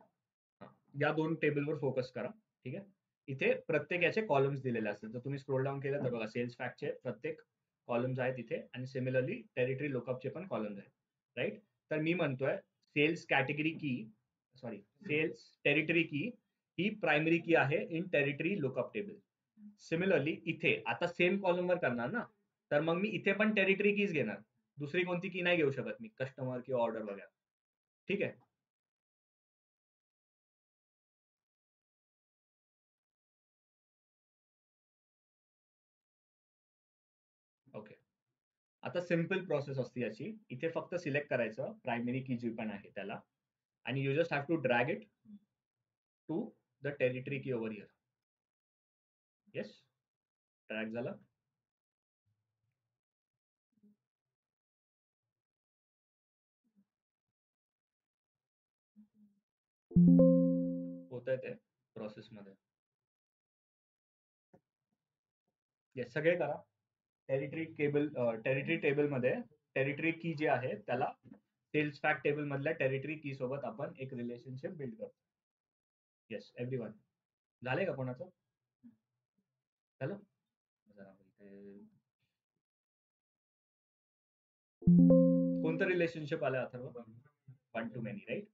हा. या दोन टेबलवर फोकस करा. ठीक आहे, इथे प्रत्येक याचे कॉलम्स दिलेले असतात. जर तुम्ही स्क्रोल डाऊन केलं तर बघा, सेल्स फॅक्टचे प्रत्येक कॉलम्स आहेत इथे आणि सिमिलरली टेरिटरी लुकअपचे पण कॉलम्स आहेत. राईट. तर मी म्हणतोय सेल्स कॅटेगरी की, सॉरी, सेल्स टेरिटरी की ही प्रायमरी की आहे in territory lookup table. Similarly इथे आता सेम कॉलमवर करणार ना, तर मग मी इथे पण टेरिटरी कीज घेणार. दुसरी कोणती की नाही घेऊ शकत मी, कस्टमर किंवा ऑर्डर वगैरे. ठीक आहे. ओके. आता सिम्पल प्रोसेस असते याची. इथे फक्त सिलेक्ट करायचं प्रायमरी की जी पण आहे त्याला आणि you just have to drag it to the territory key over here. Yes, drag झालं. होत आहे ते प्रोसेस मध्ये. येस, सगळे करा. टेरिटरी टेबल मध्ये टेरिटरी की जे आहे त्याला सेल्स फॅक्ट टेबल मधल्या टेरिटरी की सोबत आपण एक रिलेशनशिप बिल्ड करतो. Yes, everyone. झालंय का कोणाचं? झालं. जरा इथे कोणतं रिलेशनशिप आलं Atharva? One to many, right.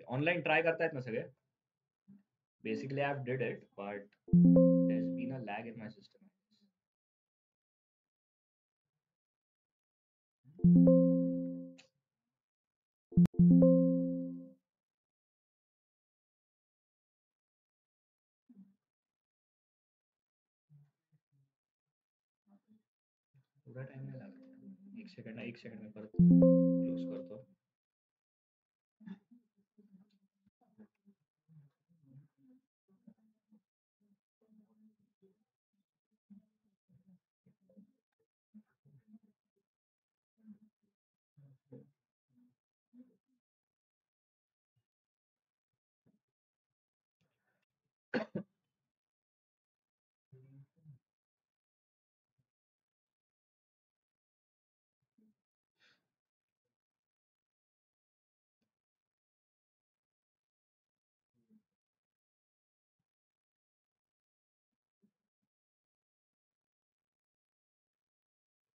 Online try करतायत ना सगळे? Basically, I've did it, but there's been a lag in my system. एवढा टाइम नाही लागत. एक सेकंड मी परत क्लोज करतो.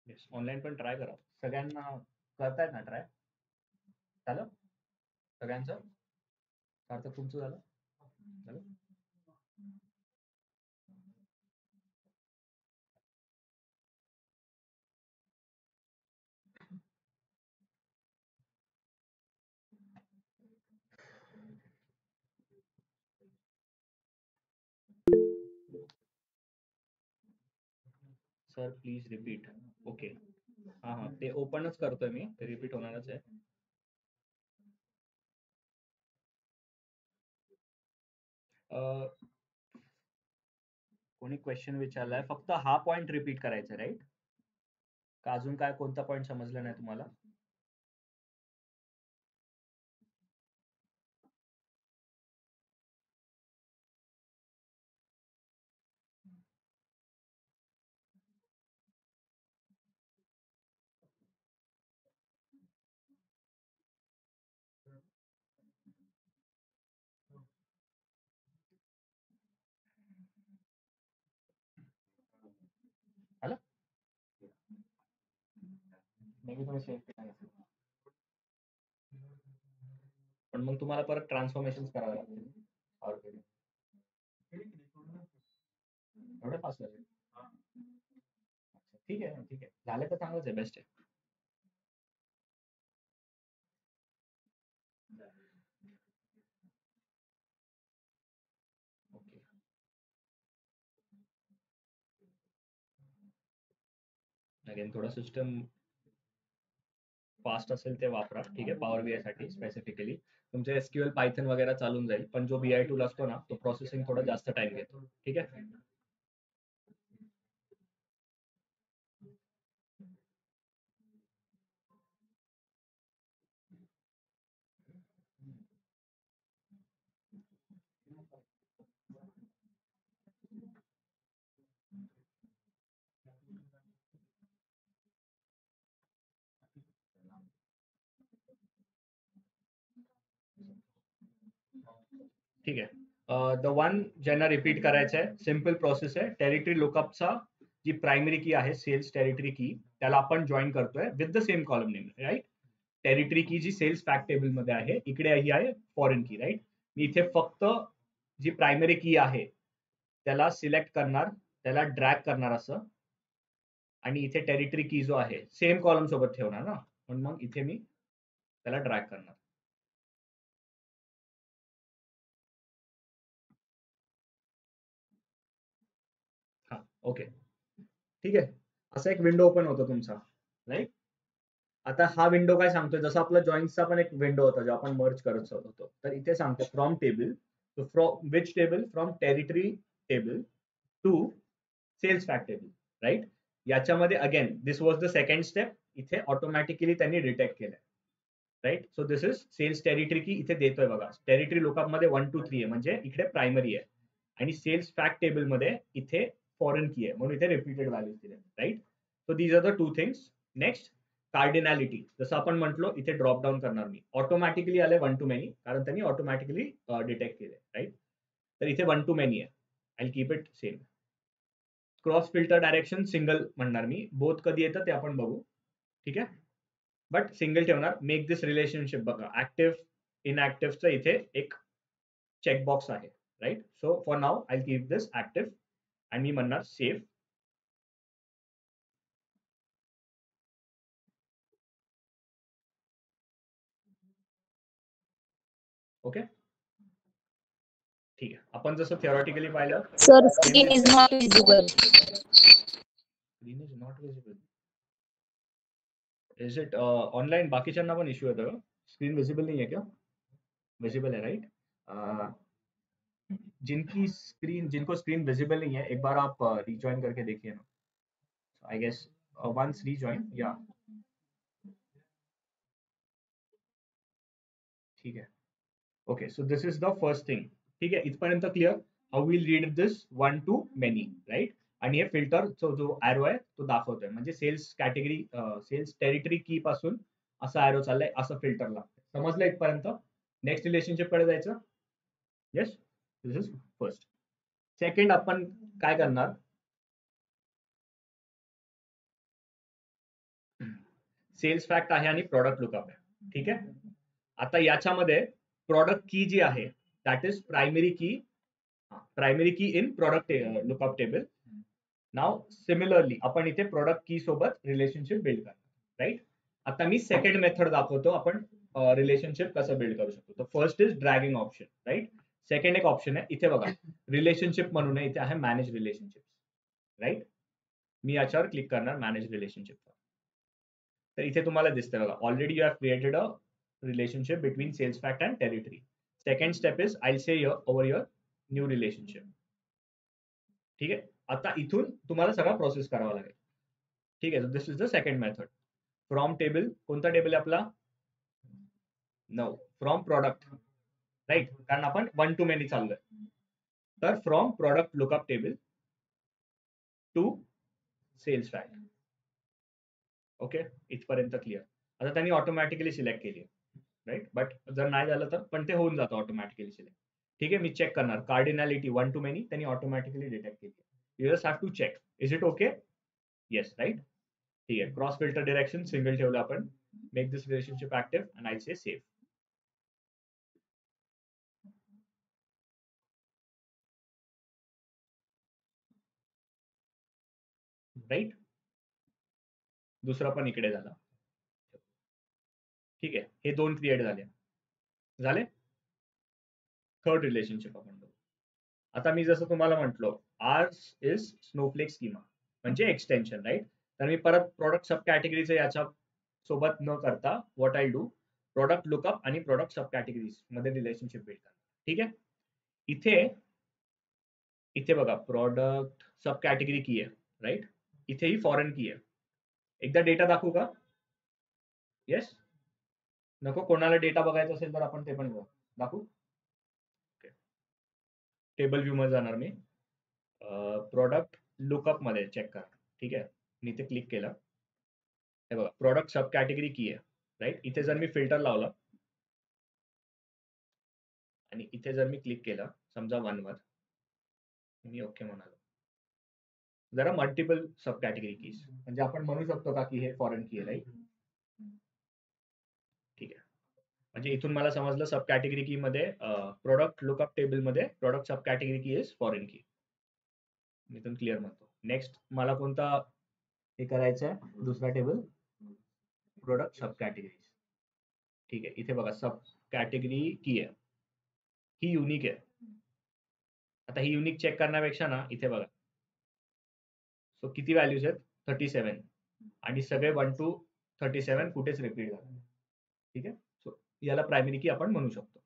येस, ऑनलाईन पण ट्राय करा. सगळ्यांना करतायत ना ट्राय? झालं सगळ्यांचं? सार्थक तुमचं झालं? झालं? Sir please repeat. ओके, हां हां, ते ओपनच करतोय मी, ते रिपीट होणारच आहे. कोणी क्वेश्चन विचारलाय, फक्त हा पॉइंट रिपीट करायचा, राईट? का अजून काय कोणता पॉइंट समजला नाही तुम्हाला? झालं? पण मग तुम्हाला परत ट्रान्सफॉर्मेशन करावे लागतील. एवढे फास्ट झाले? ठीक आहे, ठीक आहे, झालं तर चांगलंच आहे, बेस्ट आहे. ओके, अगेन थोडं सिस्टम फास्ट असेल ते वापरा. ठीक आहे, पॉवर बीआय साठी स्पेसिफिकली तुमचे एसक्यूएल पायथन वगैरे चालून जाईल, पण जो बीआय टूल असतो ना, तो प्रोसेसिंग थोडा जास्त टाइम घेतो. ठीक आहे. ठीक आहे. द वन ज्यांना रिपीट करायचं आहे, सिम्पल प्रोसेस आहे. टेरिटरी लुकअपचा जी प्रायमरी की आहे, सेल्स टेरिटरी की, त्याला आपण जॉईन करतोय with the same column name, right? Territory key जी सेल्स फॅक्ट टेबल मध्ये आहे, इकडे ही आहे फॉरेन की, राईट? मी इथे फक्त जी प्रायमरी की आहे त्याला सिलेक्ट करणार, त्याला ड्रॅग करणार असं, आणि इथे टेरिटरी की जो आहे सेम कॉलम सोबत ठेवणार ना, पण मग इथे मी त्याला ड्रॅग करणार. हा, ओके, ठीक आहे. असा एक विंडो ओपन होतो तुमचा, राईट? आता हा विंडो काय सांगतोय, जसं आपला जॉईन्सचा पण एक विंडो होता जो आपण मर्ज करत होतो, तर इथे सांगतो from table, from which table, from territory table to sales fact table, right? याच्यामध्ये again this was the second step, इथे ऑटोमॅटिकली त्यांनी डिटेक्ट केलंय, right? So this is sales territory key इथे देतोय बघा. टेरिटरी लुकअपमध्ये 1 2 3 आहे, म्हणजे इकडे प्रायमरी आहे, आणि सेल्स फॅक्ट टेबल मध्ये इथे फॉरेन की आहे, म्हणून इथे रिपीटेड व्हॅल्यूज दिले, right? So these are the two things. Next, cardinality. जसं आपण म्हटलो, इथे ड्रॉप डाऊन करणार मी, ऑटोमॅटिकली आले 1 टू मेनी, कारण त्यांनी ऑटोमॅटिकली डिटेक्ट केले, राईट? तर इथे 1 टू मेनी आहे, I keep it same. Cross filter direction single म्हणणार मी, बोथ कधी येतं ते आपण बघू, ठीक आहे? बट सिंगल ठेवणार. मेक दिस रिलेशनशिप बघा, ऍक्टिव्ह इनऍक्टिव्हचं इथे एक चेकबॉक्स आहे, right? So for now I keep this active, आणि मी म्हणणार सेव्ह. ओके, ठीक आहे. आपण जसं थिओरिटिकली पाहिलं, Sir, screen is not visible. Screen is not visible. Is it online बाकीच्यांना पण इश्यू येतो का? स्क्रीन विजिबल नहीं है क्या? विजिबल है राइट? जिनको स्क्रीन विजिबल नहीं है, एक बार आप रिजॉइन करके देखिए ना। आई गेस वंस रिजॉइन, या ठीक है। Okay, so this is the first thing. ठीक आहे, इथपर्यंत clear? How will read this one to many, right? आणि हे फिल्टर जो ॲरो आहे तो दाखवतोय, म्हणजे सेल्स कॅटेगरी, सेल्स टेरिटरी की पासून असा ॲरो चाललाय, असं फिल्टर लागतंय. समजलं इथपर्यंत? नेक्स्ट रिलेशनशिप कडे जायचं. Yes, this is first. Second आपण काय करणार? सेल्स फॅक्ट आहे आणि प्रॉडक्ट लुकअप आहे. ठीक आहे. आता याच्यामध्ये प्रॉडक्ट की जी आहे दॅट इज प्रायमरी की in product lookup table. Now similarly आपण इथे प्रॉडक्ट की सोबत रिलेशनशिप बिल्ड करणार, राईट? आता मी सेकंड मेथड दाखवतो आपण रिलेशनशिप कसं बिल्ड करू शकतो. तर first is dragging option, right? Second एक ऑप्शन आहे इथे बघा, रिलेशनशिप म्हणून इथे आहे मॅनेज रिलेशनशिप, राईट? मी याच्यावर क्लिक करणार मॅनेज रिलेशनशिप. तर इथे तुम्हाला दिसतंय बघा, already you have created a relationship between sales fact and territory. Second step is I say over your new relationship. ठीक आहे. आता इथून तुम्हाला सगळा प्रोसेस करावा लागेल. ठीक आहे, this is the second method. From table, कोणता टेबल आहे आपला? No, from product, right? कारण आपण वन टू मेनी चाललोय. तर from product lookup table to sales fact. Okay, इथपर्यंत क्लिअर? आता त्यांनी ऑटोमॅटिकली सिलेक्ट केली, राईट? बट जर नाही झालं तर पण ते होऊन जातं ऑटोमॅटिकली सिलेक्ट. ठीक आहे, मी चेक करणार कार्डिनॅलिटी वन टू मेनी, त्यांनी ऑटोमॅटिकली डिटेक्ट केली. You just have to check, is it okay? Yes, right? ठीक आहे, क्रॉस फिल्टर डिरेक्शन सिंगल ठेवलं आपण. Make this relationship active and I say save. Right? दुसरा पण इकडे झाला. ठीक आहे, हे दोन क्रिएट झाले. थर्ड रिलेशनशिप आपण बघू. आता मी जसं तुम्हाला म्हटलो, आर्स इज स्नोफ्लेक स्कीमा म्हणजे एक्सटेन्शन, राईट? तर मी परत प्रॉडक्ट सब कॅटेगरीचे याच्या सोबत न करता what I do, product lookup आणि प्रॉडक्ट सब कॅटेगरीज मध्ये रिलेशनशिप बिल्ड करणार. ठीक आहे. इथे इथे बघा, प्रॉडक्ट सब कॅटेगरी की आहे, राईट? इथे ही फॉरेन की आहे. एकदा डेटा दाखवू का? येस? नको, कोणाला डेटा बघायचा असेल तर आपण ते पण दाखवू. टेबल व्ह्यू मध्ये जाणार मी. प्रॉडक्ट लुकअप मध्ये चेक करा. ठीक आहे, मी इथे क्लिक केलं. हे बघा, प्रॉडक्ट सब कॅटेगरी की आहे, राईट? इथे जर मी फिल्टर लावला आणि इथे जर मी क्लिक केलं समजा वन वर, मी ओके म्हणालो, जरा मल्टिपल सब कॅटेगरी कीज, म्हणजे आपण म्हणू शकतो का की हे फॉरेन की आहे, राईट? ठीक आहे, म्हणजे इथून मला समजलं सब कॅटेगरी की मध्ये प्रॉडक्ट लुकअप टेबल मध्ये प्रॉडक्ट सब कॅटेगरी की इज फॉरेन की. इथून क्लिअर म्हणतो. नेक्स्ट मला कोणता हे करायचं आहे? दुसरा टेबल, प्रोडक्ट सब कॅटेगरीज. ठीक आहे, इथे बघा सब कॅटेगरी की आहे, ही युनिक आहे. आता ही युनिक चेक करण्यापेक्षा ना इथे बघा, सो किती व्हॅल्यूज आहेत? 37, आणि सगळे 1 टू 37 कुठेच रिपीट झाले. ठीक आहे, सो याला प्रायमरी की आपण म्हणू शकतो.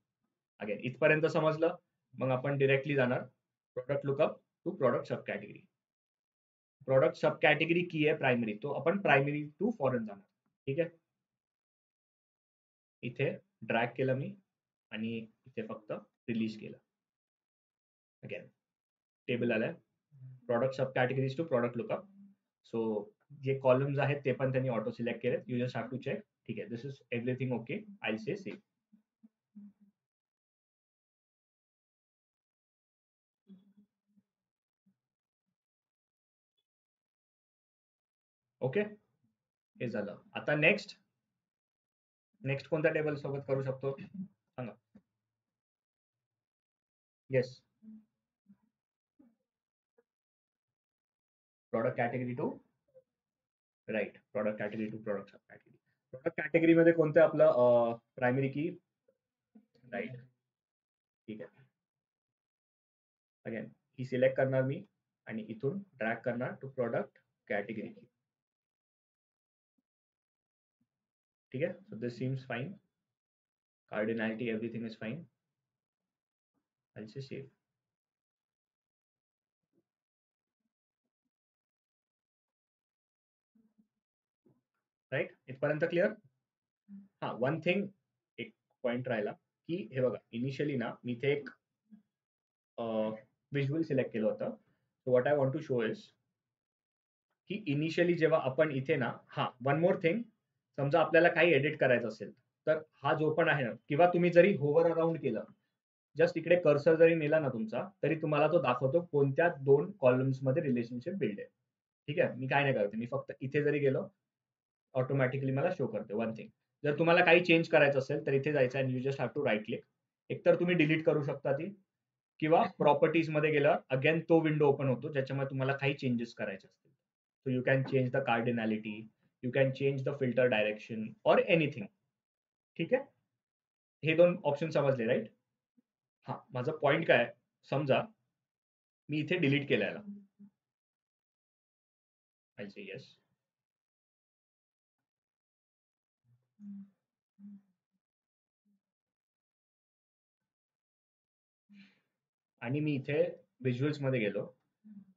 अगेन इथपर्यंत समजलं? मग आपण डिरेक्टली जाणार product lookup to product sub category. Product sub category key आहे प्रायमरी, तो आपण प्रायमरी टू फॉरेन जाणार. ठीक आहे, इथे ड्रॅग केलं मी आणि इथे फक्त रिलीज केलं. अगेन टेबल आलाय, product sub categories to product lookup. So जे कॉलम्स आहेत ते पण त्यांनी ऑटो सिलेक्ट केले. You just have to check. ठीक आहे, this is everything okay. I say save. Okay, हे झालं. आता नेक्स्ट कोणत्या टेबल सोबत करू शकतो सांगा? Yes, product category to, right? Product category to product sub category. Product category मध्ये कोणतं आपलं प्रायमरी की, राईट? ठीक आहे, अगेन ही सिलेक्ट करणार मी आणि इथून ड्रॅग करणार टू प्रॉडक्ट कॅटेगरी. ठीक है. So this seems fine. Cardinality, everything is fine. I'll say save. Right, इथपर्यंत क्लिअर. हा, वन थिंग, एक पॉइंट राहिला की हे बघा, इनिशियली ना मी इथे एक विज्युअल सिलेक्ट केलं होतं. So what I want to show is की इनिशियली जेव्हा आपण इथे ना, हा वन मोर थिंग, समजा आपल्याला काही एडिट करायचं असेल तर हा जो पण आहे ना, किंवा तुम्ही जरी होवर अराउंड केलं, जस्ट इकडे कर्सर जरी नेला ना तुमचा, तरी तुम्हाला तो दाखवतो कोणत्या दोन कॉलम्स मध्ये रिलेशनशिप बिल्ड आहे. ठीक आहे, मी काय नाही करते, मी फक्त इथे जरी गेलो ऑटोमॅटिकली मला शो करते. वन थिंग, जर तुम्हाला काही चेंज करायचं असेल तर इथे जायचं आणि you just have to right click. एकतर तुम्ही डिलीट करू शकता ती, किंवा प्रॉपर्टीज मध्ये गेल्यावर अगेन तो विंडो ओपन होतो ज्याच्यामध्ये तुम्हाला काही चेंजेस करायचे असतील. So you can change the cardinality, you can change the filter direction or anything. ठीक आहे, हे दोन ऑप्शन समजले राईट. हा, माझा पॉइंट काय, समजा मी इथे डिलीट केल्याला, आय से येस, आणि मी इथे व्हिज्युअल्स मध्ये गेलो,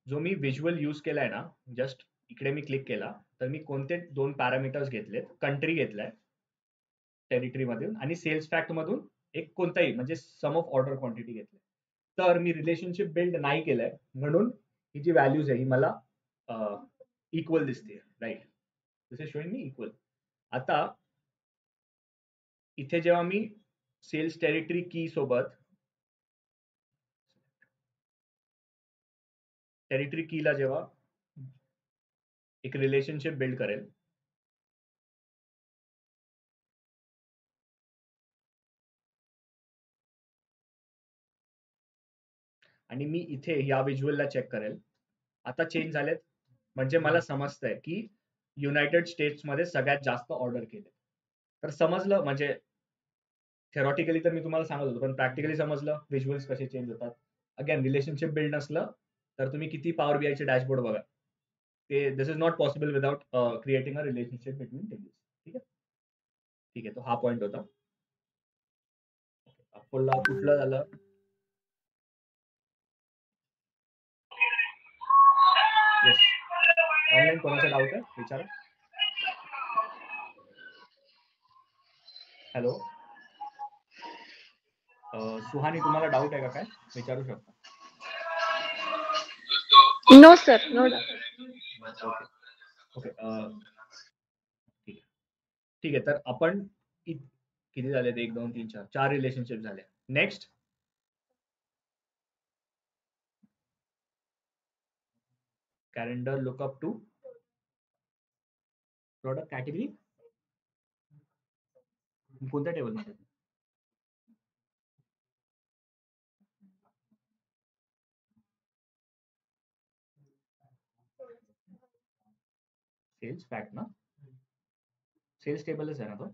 जो मी व्हिज्युअल यूज केलाय ना, जस्ट इकडे मी क्लिक केला तर मी कोणते दोन पॅरामीटर्स घेतलेत, कंट्री घेतलाय टेरिटरी मधून, आणि सेल्स फॅक्ट मधून एक कोणताही म्हणजे सम ऑफ ऑर्डर क्वांटिटी घेतले. तर मी रिलेशनशिप बिल्ड नाही केलंय म्हणून ही जी व्हॅल्यूज आहे ही मला इक्वल दिसते. Right, this is showing me equal. आता इथे जेव्हा मी सेल्स टेरिटरी की सोबत टेरिटरी कीला जेव्हा एक रिलेशनशिप बिल्ड करेल, आणि मी इथे या व्हिज्युअलला चेक करेल, आता चेंज झालेत, म्हणजे मला समजतंय की युनायटेड स्टेट्स मध्ये सगळ्यात जास्त ऑर्डर केले. तर समजलं, म्हणजे थेरॉटिकली तर मी तुम्हाला सांगत होतो, पण प्रॅक्टिकली समजलं व्हिज्युअल्स कसे चेंज होतात. अगेन, रिलेशनशिप बिल्ड नसलं तर तुम्ही किती पॉवर बीआयचे डॅशबोर्ड बघा, ते this is not possible without creating a relationship between tables. ठीक आहे, ठीक आहे, तो हा पॉइंट होता. अकोला कुठलं झालं? येस, ऑनलाईन कोणाचा डाऊट आहे विचारा. हॅलो, सुहानी, तुम्हाला डाऊट आहे का, काय विचारू शकता. No, sir. No doubt. Okay, okay, ठीक आहे, ठीक आहे. तर आपण किती झाले? 1 2 3 4 4 रिलेशनशिप झाले. Next, calendar lookup to product category. कोणत्या टेबल मध्ये? सेल्स फॅक्ट ना, सेल्स टेबलच आहे ना तो.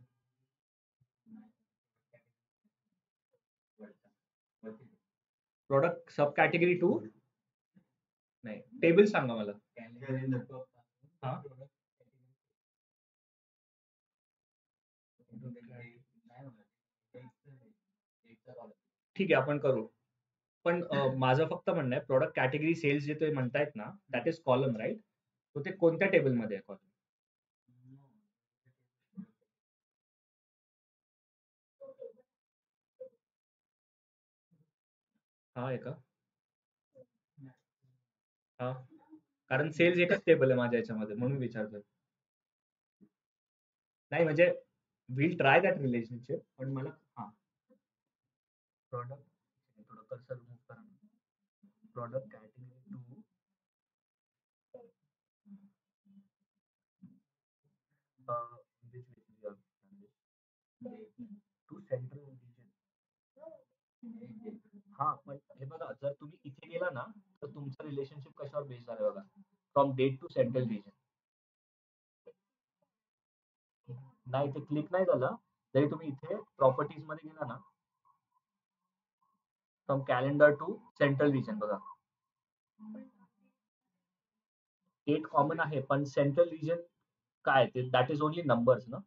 प्रोडक्ट सब कॅटेगरी टू, नाही, टेबल सांगा मला. हा, ठीक आहे, आपण करू. पण माझं फक्त म्हणणं आहे, प्रोडक्ट कॅटेगरी सेल्स जे ते म्हणतायत ना, दॅट इज कॉलम राईट. तो ते कोणत्या टेबल मध्ये आहे कॉलम? हा आहे का? हा, कारण सेल्स एकच टेबल आहे माझ्या याच्यामध्ये, म्हणून विचारतोय. नाही म्हणजे विल ट्राय दॅट रिलेशनशिप, पण मला हा प्रोडक्ट, थोडं कर्सर मूव करा. Product category to, to central region. हा, पण हे बघा, जर तुम्ही इथे गेला ना तर तुमचं रिलेशनशिप कशावर बेस झालं बघा, from date to central region. नाही, ते क्लिक नाही झालं. जरी तुम्ही इथे प्रॉपर्टीज मध्ये गेला ना, from calendar to central region बघा, डेट कॉमन आहे पण सेंट्रल रिजन काय ते, दॅट इज ओनली नंबर्स ना.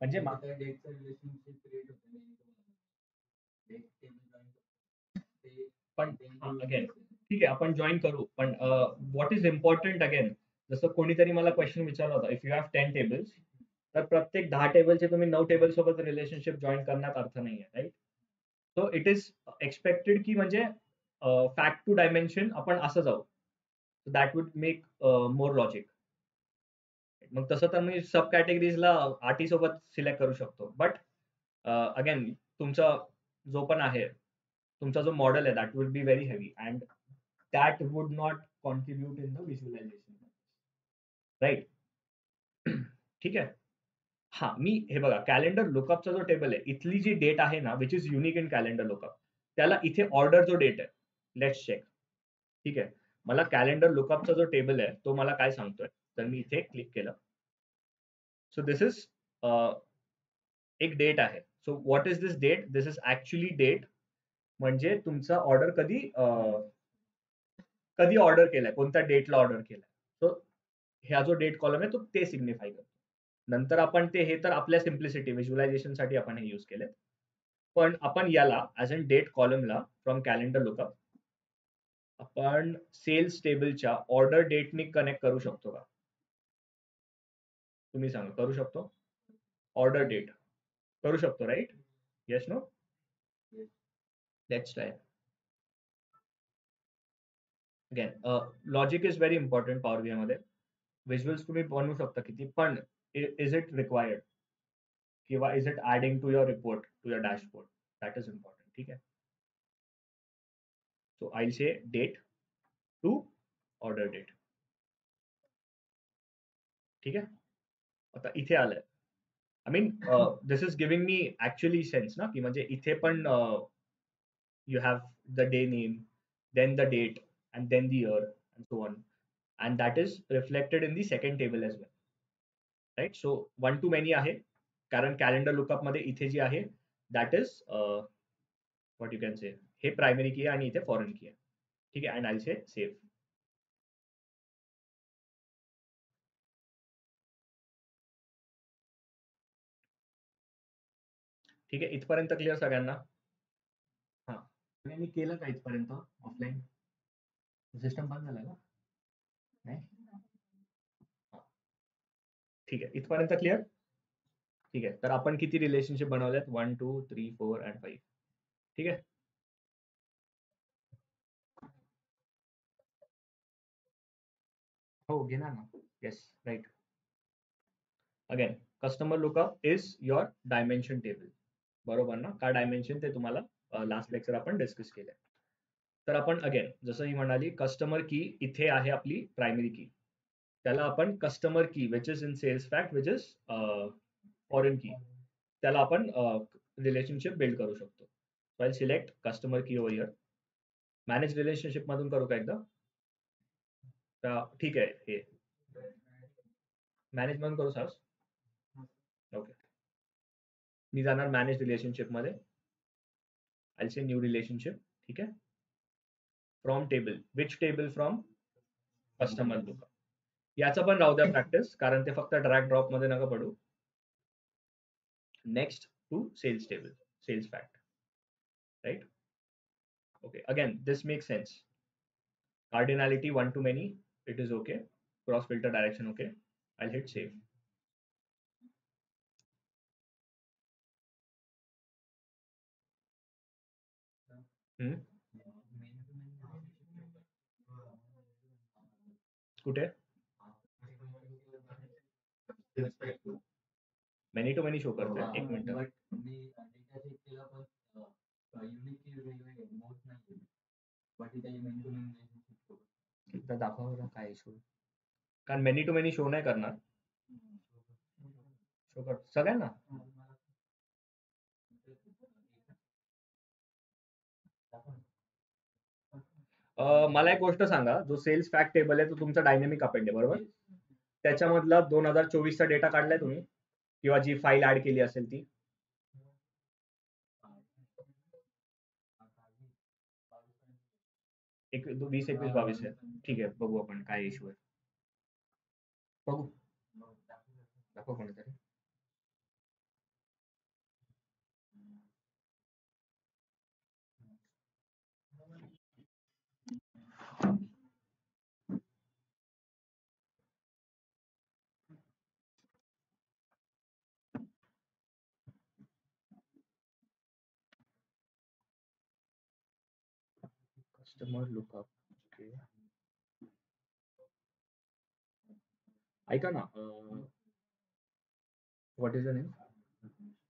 म्हणजे पण अगेन ठीक आहे आपण जॉईन करू पण व्हॉट इज इम्पॉर्टंट अगेन जसं कोणीतरी मला क्वेश्चन विचारला होता इफ यू हॅव 10 टेबल्स तर प्रत्येक 10 टेबलचे तुम्ही 9 टेबल सोबत रिलेशनशिप जॉईन करण्यात अर्थ नाहीये right so it is expected की म्हणजे फॅक्ट टू डायमेन्शन आपण असं जाऊ that would make more logic मग तसं तर मी सब कॅटेगरीजला आरटी सोबत सिलेक्ट करू शकतो बट अगेन तुमचा जो पण आहे तुमचा जो मॉडेल आहे that would be very heavy and that would not contribute in the visualization right ठीक आहे हा मी हे बघा कॅलेंडर लुकअपचा जो टेबल आहे इथली जी डेट आहे ना which is unique in calendar lookup त्याला इथे ऑर्डर जो डेट आहे लेट्स चेक ठीक आहे मला कॅलेंडर लुकअपचा जो टेबल आहे तो मला काय सांगतोय तर मी इथे क्लिक केलं सो दिस इज एक डेट आहे so what is this date this is actually date म्हणजे तुमचा ऑर्डर कधी ऑर्डर केलाय कोणत्या डेटला ऑर्डर केलाय सो ह्या जो डेट कॉलम आहे तो ते सिग्निफाय करतो नंतर आपण ते हे तर आपल्या सिम्प्लिसिटी व्हिज्युअलायझेशन साठी आपण हे यूज केले पण आपण याला ऍज अन डेट कॉलमला फ्रॉम कॅलेंडर लुकअप आपण सेल्स टेबलच्या ऑर्डर डेटनी कनेक्ट करू शकतो का तुम्ही सांगा करू शकतो ऑर्डर डेट करू शकतो right yes no let's try again logic is very important power BI मध्ये विज्युअल्स तुम्ही बनवू शकता किती पण इज इट रिक्वायर्ड किंवा is it adding to your report to your dashboard that is important ठीक आहे so I say date to order date ठीक आहे आता इथे आलंय I mean this is giving me actually sense ना की म्हणजे इथे पण you have the day name, then the date, and then the year, and so on. And that is reflected in the second table as well. Right? So one to many आहे कारण calendar lookup मध्ये इथे जी आहे that is what you can से हे primary key आहे आणि इथे foreign की आहे ठीक आहे अँड आय से सेव्ह ठीक आहे इथपर्यंत क्लिअर सगळ्यांना हा मी केलं का इथपर्यंत ऑफलाईन सिस्टम बंद झाला का नाही हा. ठीक आहे इथपर्यंत क्लिअर ठीक आहे तर आपण किती रिलेशनशिप बनवल्यात 1 2 3 4 and 5 ठीक आहे हो घेणार ना yes right again customer lookup is your dimension table बरोबर ना का डायमेन्शन ते तुम्हाला लास्ट लेक्चर आपण डिस्कस केलंय तर आपण अगेन जसं ही म्हणाली कस्टमर की इथे आहे आपली प्रायमरी की त्याला आपण customer key which is in sales fact which is foreign key त्याला आपण रिलेशनशिप बिल्ड करू शकतो so I select customer key over here manage relationship मधून करू का एकदा ठीक आहे हे मॅनेज मधून करू सास ओके मी जाणार मॅनेज रिलेशनशिप मध्ये आय से न्यू रिलेशनशिप ठीक आहे from table which table from customer lookup याचं पण राहू द्या प्रॅक्टिस कारण ते फक्त ड्रॅग ड्रॉप मध्ये नका पडू next to sales table sales fact right okay again this make sense cardinality one to many it is okay cross filter direction okay I'll hit save हम्म कुठे मेनी टू मेनी शो करतोय एक minute एकदा दाखवा बरं काय issue कारण many to many show नाही करणार शो कर सगळ्यांना मला एक गोष्ट सांगा जो सेल्स फॅक्ट टेबल आहे तो तुमचा डायनेमिक अपेंड आहे बरोबर त्याच्यामधला 2024 चा डेटा काढलाय तुम्ही किंवा जी फाईल ऍड केली असेल ती एक 20 21 22 आहे ठीक आहे बघू आपण काय इशू आहे बघू दाखव कोणीतरी कस्टमर लुकअप. ओके, ऐका ना, what is the name,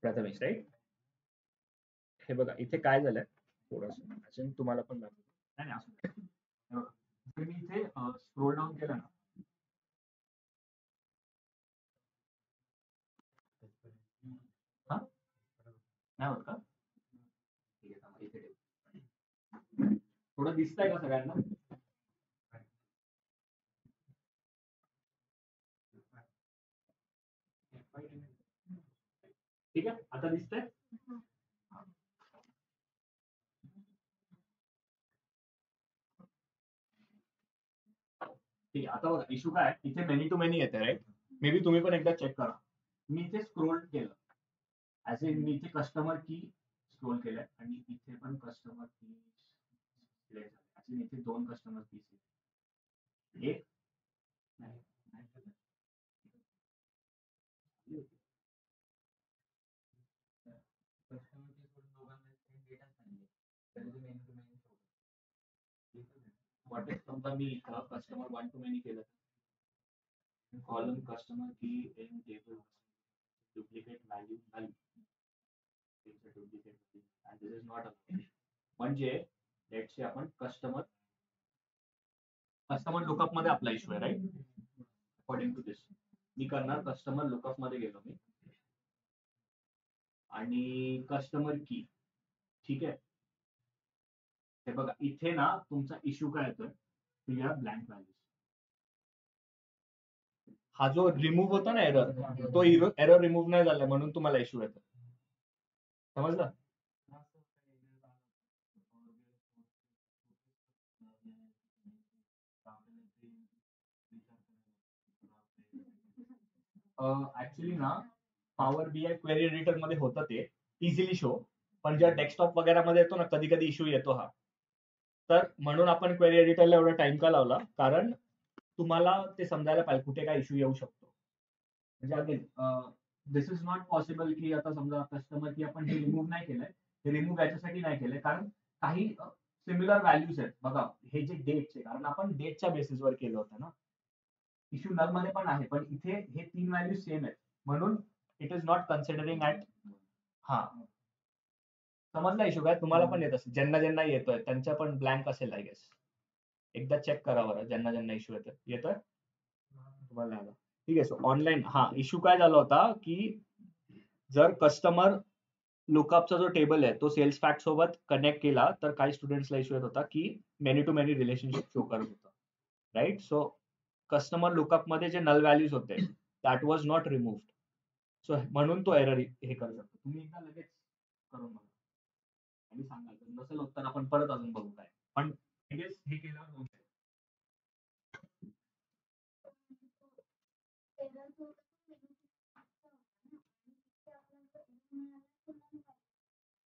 Prathamesh right. हे बघा इथे काय झालंय थोडस अजून तुम्हाला पण दाखवतो. नाही नाही, असू दे. जर मी इथे स्क्रोल डाऊन केलं ना, हा नाही होत का? ठीक आहे, थांबा, इथे ठेवू. थोडं दिसतंय का सगळ्यांना? ठीक आहे, आता दिसतंय. ठीक आहे, आता बघा इश्यू काय आहे, इथे मेनी टू मेनी येते राईट. मे बी तुम्ही पण एकदा चेक करा. मी इथे स्क्रोल केलं, ऍज इन मी इथे कस्टमर की स्क्रोल केलंय आणि इथे पण कस्टमर की सिलेक्ट झाले. ऍज इन इथे दोन कस्टमर की एक नाही, नाही केलं. कस्टमर की सोडून दोघांना सेम डेटा सांगितले तरी ते many to many what is समजा मी इथं कस्टमर वन टू मेनी केलं, column customer key in table duplicate value null, duplicate and this is not a, म्हणजे लेट्स से आपण कस्टमर कस्टमर लुकअप मध्ये आपला इश्यू आहे राईट. अकॉर्डिंग टू दिस मी करणार कस्टमर लुकअप मध्ये गेलो मी आणि कस्टमर की, ठीक आहे. हे बघा इथे ना तुमचा इश्यू काय येतोय, यू हॅव ब्लँक व्हॅल्यूज. हा जो रिमूव्ह होता ना एरर, तो एरर रिमूव्ह नाही झाला म्हणून तुम्हाला इश्यू येतो. समजलं? ऍक्च्युली ना पॉवर बीआय क्वेरी एडिटर मध्ये होतं ते इझिली शो, पण ज्या डेस्कटॉप वगैरे मध्ये येतो ना कधी कधी इश्यू येतो हा. तर म्हणून आपण क्वेरी एडिटरला एवढा टाइम का लावला, कारण तुम्हाला ते समजायला पाहिजे कुठे काय इश्यू येऊ शकतो. म्हणजे again this is not possible की आता समजा कस्टमर की आपण हे रिमूव्ह नाही केलंय, हे रिमूव्ह याच्यासाठी नाही केलंय कारण काही सिमिलर व्हॅल्यूज आहेत. बघा हे जे डेटचे, कारण आपण डेटच्या बेसिसवर केलं होतं ना, इश्यू नल मध्ये पण आहे पण इथे हे तीन व्हॅल्यू सेम आहेत म्हणून it is not considering at. हा, समजला इश्यू काय तुम्हाला पण येत असेल, ज्यांना ज्यांना येतोय त्यांच्या पण ब्लँक असेल आय गेस. एकदा चेक करा बरं ज्यांना ज्यांना इश्यू येतोय तुम्हाला आला. ठीक आहे, सो ऑनलाईन हा इश्यू काय झाला होता की जर कस्टमर लुकअपचा जो टेबल आहे तो सेल्स फॅक्ट सोबत कनेक्ट केला तर काही स्टुडंट्सला इश्यू येत होता की many to many relationship show करत होतं राईट. सो कस्टमर लुकअप मध्ये जे नल व्हॅल्यूज होते that was not removed. So म्हणून तो एरर हे करू शकतो. तुम्ही एकदा लगेच करून बघा आणि सांगा, नसेल होत तर आपण परत अजून बघू काय, पण I guess हे केल्यावर होऊन जाईल.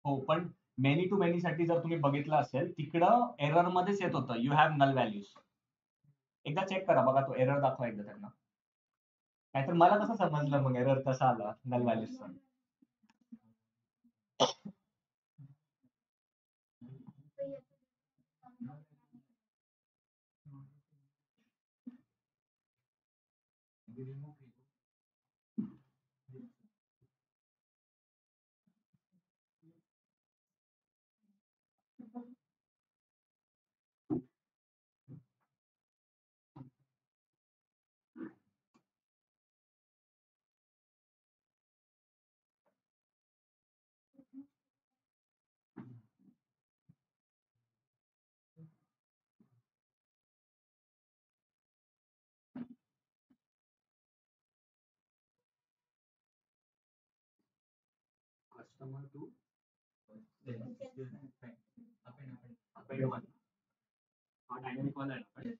हो, पण मेनी टू मेनी साठी जर तुम्ही बघितलं असेल तिकडं एरर मध्येच येत होतं यू हॅव नल व्हॅल्यूज. एकदा चेक करा बघा, तो एरर दाखवा एकदा त्यांना. नाहीतर मला कसं समजलं मग एरर कसा आला नल व्हॅल्यूजचा. कस्टमर टू हा डायनामिक वाला आहे ना.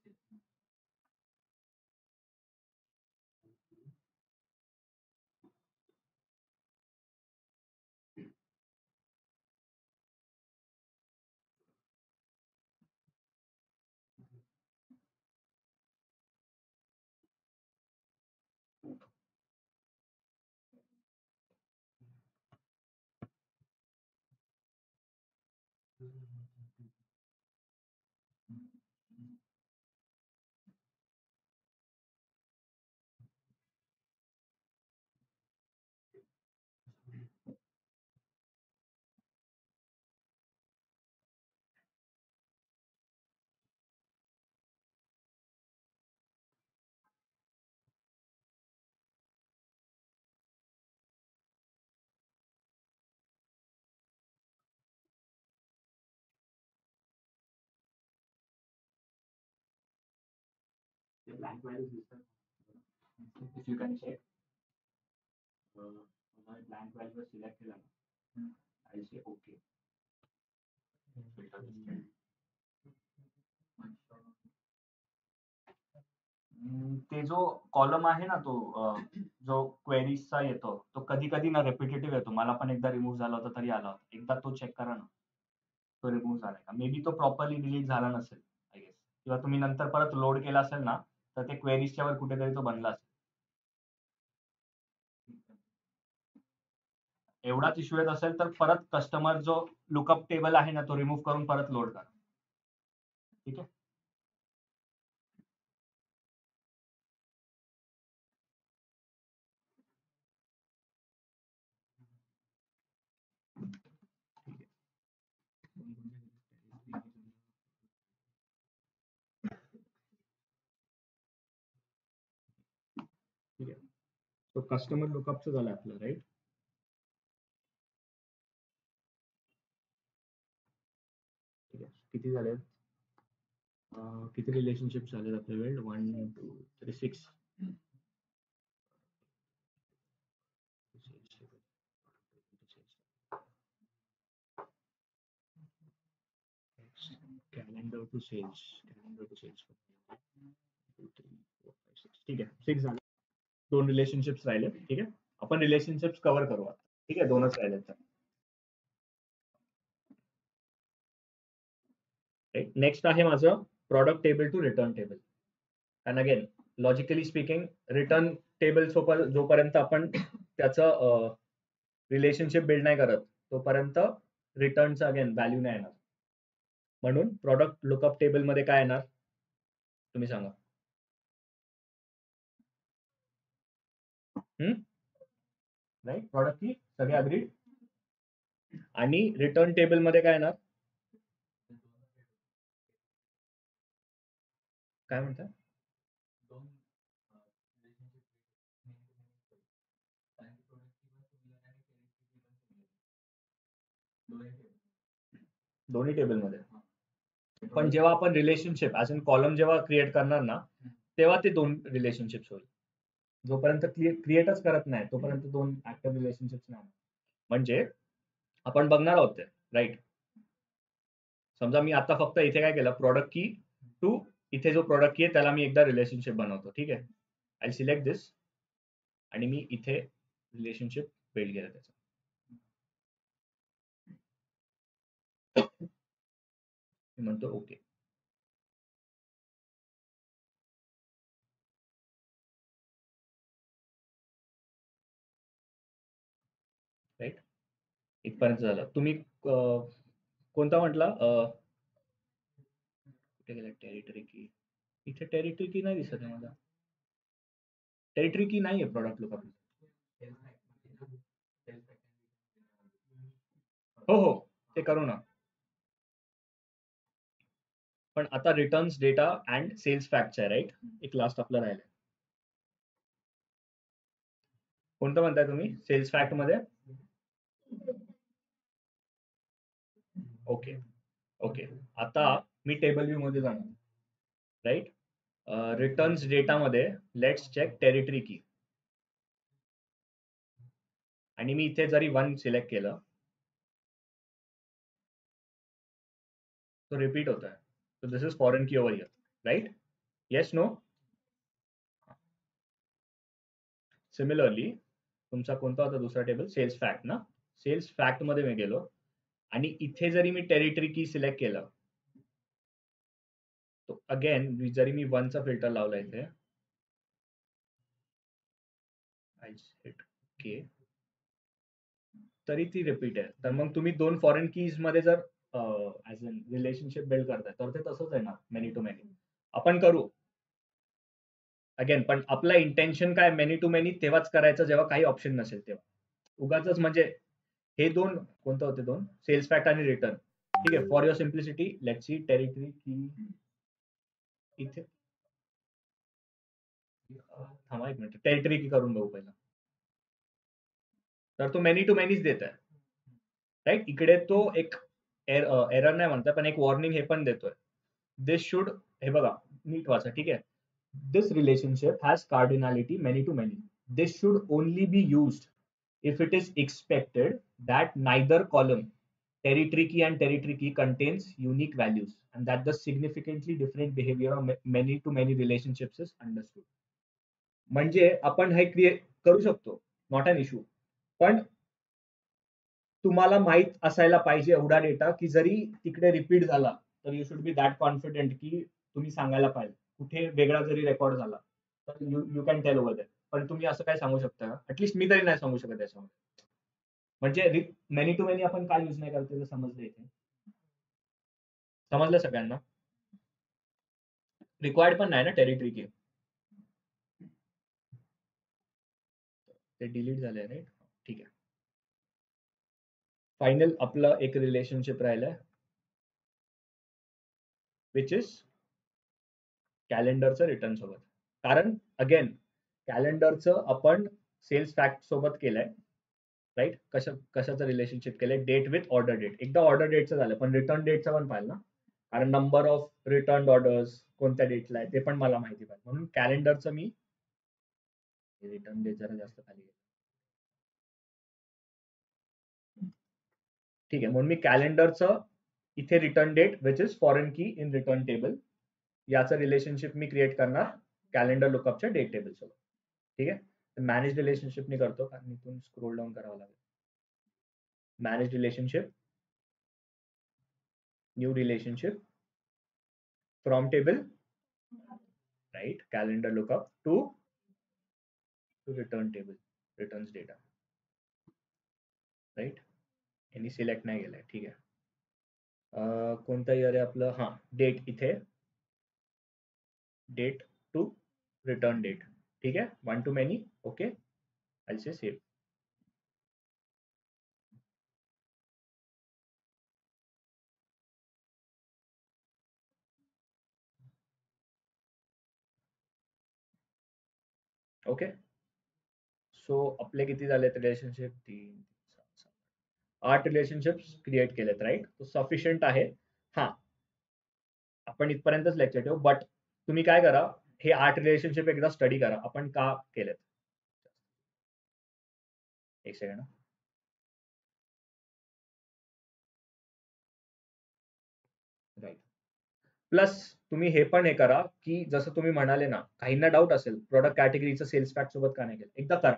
blank values दिसतात. If you can check, blank value select केला ना, I'll say okay. ते जो कॉलम आहे ना, तो जो क्वेरीजचा येतो, तो कधी कधी ना रेपिटेटिव्ह येतो. मला पण एकदा रिमूव्ह झाला होता तरी आला होता. एकदा तो चेक करा ना, तो रिमूव्ह झालाय का. मे बी तो प्रॉपरली डिलीट झाला नसेल आय गेस, किंवा तुम्ही नंतर परत लोड केला असेल ना, तर ते क्वेरीजच्या वर कुठेतरी तो बनला असेल. एवढाच इश्यू येत असेल तर परत कस्टमर जो लुकअप टेबल आहे ना, तो रिमूव्ह करून परत लोड करा. ठीक आहे. ठीक आहे. तो कस्टमर लुकअपचं झालं आपलं, राईट. ठीक आहे. किती झालेत, किती रिलेशनशिप झालेत आपल्या वेळ, 1 2 3 6. Calendar to sales, calendar to sales. 2 3 4 5 6. ठीक आहे, 6 झाले. 2 रिलेशनशिप्स राहिले. ठीक आहे, आपण रिलेशनशिप्स कव्हर करू आता. ठीक आहे, 2च राहिलेत. नेक्स्ट आहे माझं product table to return table. And again logically speaking, return table जोपर्यंत आपण त्याचं रिलेशनशिप बिल्ड नाही करत, तोपर्यंत रिटर्नचं अगेन व्हॅल्यू नाही येणार. म्हणून प्रॉडक्ट लुकअप टेबल मध्ये काय येणार तुम्ही सांगा. राईट, प्रॉडक्ट की सगळे अग्रीड. आणि रिटर्न टेबल मध्ये काय येणार, काय म्हणतात. दोन्ही टेबल मध्ये. पण जेव्हा आपण रिलेशनशिप ऍज इन कॉलम जेव्हा क्रिएट करणार ना, तेव्हा ते 2 रिलेशनशिप्स होईल. जोपर्यंत क्रिएटच करत नाही तोपर्यंत 2 ऍक्टिव्ह रिलेशनशिप्स नाही. म्हणजे आपण बघणार आहोत ते, राईट. समजा मी आता फक्त इथे काय केलं, प्रॉडक्ट की टू, इथे जो प्रॉडक्ट की आहे त्याला मी एकदा रिलेशनशिप बनवतो. ठीक आहे, आय सिलेक्ट दिस आणि मी इथे रिलेशनशिप बिल्ड केलं त्याचं. मी म्हणतो ओके. राईट, इथपर्यंत झालं. तुम्ही कोणता म्हटला, कुठे गेला टेरिटरी की. इथे टेरिटरी की नाही दिसत आहे मला. टेरिटरी की नाही आहे प्रॉडक्ट लुकअप. हो, ते करू ना. पण आता रिटर्न्स डेटा अँड सेल्स फॅक्टचे आहे, राईट. एक लास्ट आपलं राहिलं. कोणतं म्हणताय तुम्ही सेल्स फॅक्ट मध्ये. ओके ओके, आता मी टेबल व्ह्यू मध्ये जाणार, राईट. रिटर्न्स डेटा मध्ये लेट्स चेक टेरिटरी की. आणि मी इथे जरी 1 सिलेक्ट केलं तो रिपीट होत आहे. So this is foreign key over here, right. Yes no. Similarly तुमचा कोणता होता दुसरा टेबल, सेल्स फॅक्ट ना. सेल्स फॅक्ट मध्ये मी गेलो आणि इथे जरी मी टेरिटरी की सिलेक्ट केलं, तो अगेन जरी मी 1 चा फिल्टर लावला इथे, ओके, तरी ती रिपीट आहे. तर मग तुम्ही 2 फॉरेन कीज मध्ये जर ऍज अ रिलेशनशिप बिल्ड करताय तर ते तसंच आहे ना, मेनी टू मेनी. आपण करू अगेन, पण आपला इंटेन्शन काय, मेनी टू मेनी तेव्हाच करायचं जेव्हा काही ऑप्शन नसेल तेव्हा. उगाच म्हणजे हे 2 कोणतं होते, 2 सेल्स फॅक्ट आणि रिटर्न. ठीक आहे, for your simplicity let's see territory key. इथे थांबा एक मिनिट, टेरिटरी की करून बघू पहिला. तर तो मेनी टू मेनीच देत आहे, राईट. इकडे तो एक एरर नाही म्हणता, पण एक वॉर्निंग हे पण देतोय. दिस शुड, हे बघा नीट वाचा. ठीक आहे, This relationship has cardinality many to many. This should only be used if it is expected that neither column, territory key and territory key, contains unique values and that the significantly different behavior of many to many relationships is understood. म्हणजे आपण हे create करू शकतो, not an issue, पण तुम्हाला माहित असायला पाहिजे एवढा डेटा की जरी तिकडे रिपीट झाला तर you should be that confident की तुम्ही सांगायला पाहिजे कुठे वेगळा जरी रेकॉर्ड झाला तर you you can tell over that. पण तुम्ही असं काय सांगू शकता का? ऍटलीस्ट मी तरी नाही सांगू शकत त्याच्यामध्ये. म्हणजे मेनी टू मेनी आपण काय यूज नाही करतो समजलं इथे? समजलं सगळ्यांना? रिक्वायर्ड पण नाही ना टेरिटरी की. ते डिलीट झालंय राईट. ठीक आहे. फायनल आपलं एक रिलेशनशिप राहिलंय विच इज कॅलेंडरचं रिटर्न सोबत. कारण अगेन कॅलेंडरचं आपण सेल्स फॅक्ट सोबत केलंय राईट. कशाचं रिलेशनशिप केलंय? Date with order date. एकदा ऑर्डर डेटचं झालं पण रिटर्न डेटचं पण पाहिलं ना, कारण नंबर ऑफ रिटर्न ऑर्डर्स कोणत्या डेटला आहे ते पण मला माहिती पाहिजे. म्हणून कॅलेंडरचं मी रिटर्न डेट जरा जास्त खाली आहे. ठीक आहे. म्हणून मी कॅलेंडरचं इथे return date which is foreign key in return table याचं रिलेशनशिप मी क्रिएट करणार कॅलेंडर लुकअपच्या डेट टेबल सोबत. ठीक आहे. मॅनेज रिलेशनशिप मी करतो कारण इथून स्क्रोल डाऊन करावं लागेल. Manage relationship, new relationship from table right calendar lookup to return table returns data right. यांनी सिलेक्ट नाही केलंय. ठीक आहे. कोणता इयर आहे आपलं? हा डेट इथे डेट टू रिटर्न डेट. ठीक आहे. One to many. Okay. I'll say save. Okay. So आपले किती झालेत रिलेशनशिप? 3 8 रिलेशनशिप्स क्रिएट केलेत राईट. सफिशियंट आहे. हा आपण इथपर्यंतच लेक्चर ठेवू. बट तुम्ही काय करा, हे 8 रिलेशनशिप एकदा स्टडी करा आपण का केलेत. एक सेकंड. राईट. प्लस तुम्ही हे पण हे करा की जसं तुम्ही म्हणाले ना, काहींना डाऊट असेल प्रोडक्ट कॅटेगरीचं सेल्स फॅक्ट सोबत का नाही केलं, एकदा करा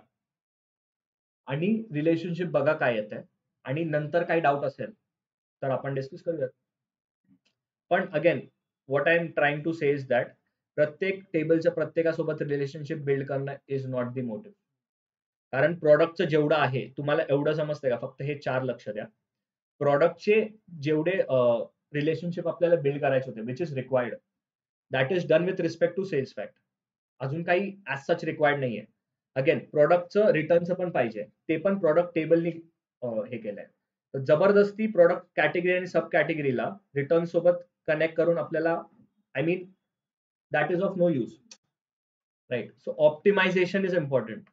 आणि रिलेशनशिप बघा काय येत आहे आणि नंतर काही डाऊट असेल तर आपण डिस्कस करूयात. पण again what I am trying to say is that प्रत्येक टेबलच्या प्रत्येकासोबत रिलेशनशिप बिल्ड करणं इज नॉट द मोटिव्ह. कारण प्रॉडक्टचं जेवढं आहे तुम्हाला एवढं समजतंय का? फक्त हे 4 लक्ष द्या. प्रॉडक्टचे जेवढे रिलेशनशिप आपल्याला बिल्ड करायचे होते which is required that is done with respect to sales fact. अजून काही ऍज सच रिक्वायर्ड नाहीये. अगेन प्रॉडक्टचं रिटर्नचं पण पाहिजे, ते पण प्रॉडक्ट टेबलनी हे केलंय. तर जबरदस्ती प्रॉडक्ट कॅटेगरी आणि सब कॅटेगरीला रिटर्न सोबत कनेक्ट करून आपल्याला I mean that is of no use right. So optimization is important.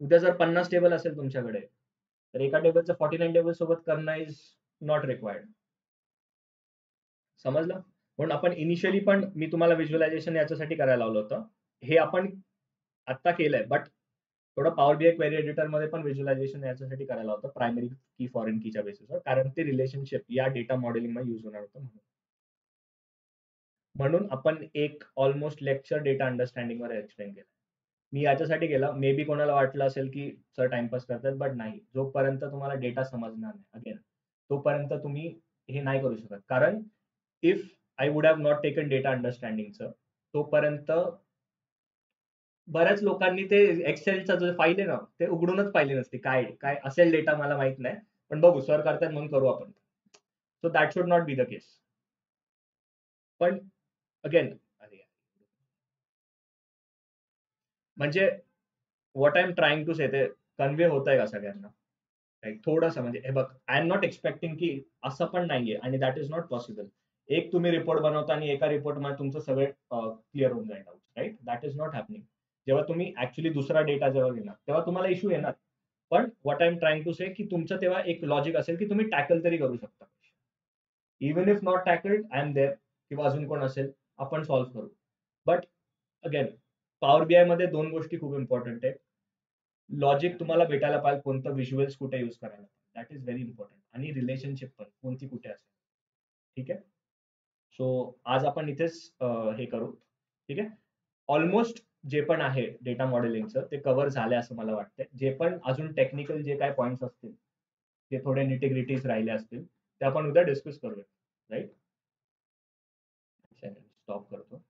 उद्या जर 50 टेबल असेल तुमच्याकडे तर एका टेबलचं 49 टेबल सोबत करणं इज नॉट रिक्वायर्ड. समजलं? म्हणून आपण इनिशियली पण मी तुम्हाला व्हिज्युअलायझेशन याच्यासाठी करायला लावलं होतं. हे आपण आता केलंय बट थोडं पॉवर बीआय क्वेरी एडिटर मध्ये पण व्हिज्युअलायझेशन याच्यासाठी करायला होतं प्रायमरी की फॉरेन कीच्या बेसिसवर, कारण ते रिलेशनशिप या डेटा मॉडेलिंग मध्ये युज होणार होतं. म्हणून आपण एक ऑलमोस्ट लेक्चर डेटा अंडरस्टँडिंग वर एक्सप्लेन केलं. मी याच्यासाठी केलं, मे बी कोणाला वाटलं असेल की सर टाइमपास करतात, बट नाही. जोपर्यंत तुम्हाला डेटा समजणार नाही अगेन तोपर्यंत तुम्ही हे नाही करू शकत. कारण if I would have not taken data अंडरस्टँडिंगचं तोपर्यंत बऱ्याच लोकांनी ते एक्सेलचा जो फाईल आहे ना ते उघडूनच पाहिली नसती. काय काय असेल डेटा मला माहित नाही, पण बघू सर करतात म्हणून करू आपण. So that should not be the case. पण अगेन म्हणजे what I am trying to say ते कन्वे होत आहे का सगळ्यांना? थोडंसं म्हणजे हे बघ, आय एम नॉट एक्सपेक्टिंग की असं पण नाहीये आणि दॅट इज नॉट पॉसिबल. एक तुम्ही रिपोर्ट बनवता आणि एका रिपोर्टमध्ये तुमचं सगळं क्लिअर होऊन जाईल right. That is not happening. जेव्हा तुम्ही ऍक्च्युली दुसरा डेटा जेव्हा घेणार तेव्हा तुम्हाला इश्यू येणार. पण what I am trying to say की तुमचं तेव्हा एक लॉजिक असेल की तुम्ही टॅकल तरी करू शकता. Even if not tackled I am there किंवा अजून कोण असेल आपण सॉल्व्ह करू. बट अगेन पॉवर बीआय मध्ये दोन गोष्टी खूप इम्पॉर्टंट आहे. लॉजिक तुम्हाला भेटायला पाहिजे, कोणतं व्हिज्युअल्स कुठे यूज करायला, दॅट इज व्हेरी इम्पॉर्टंट. आणि रिलेशनशिप पण कोणती कुठे असेल. ठीक आहे. सो आज आपण इथेच हे करू. ठीक आहे. ऑलमोस्ट जे पण आहे डेटा मॉडेलिंगचं ते कव्हर झालंय असं मला वाटतंय. जे पण अजून टेक्निकल जे काय पॉईंट्स असतील, जे थोडे निटिग्रिटीज राहिले असतील, ते आपण उद्या डिस्कस करूया. राईट. स्टॉप करतो.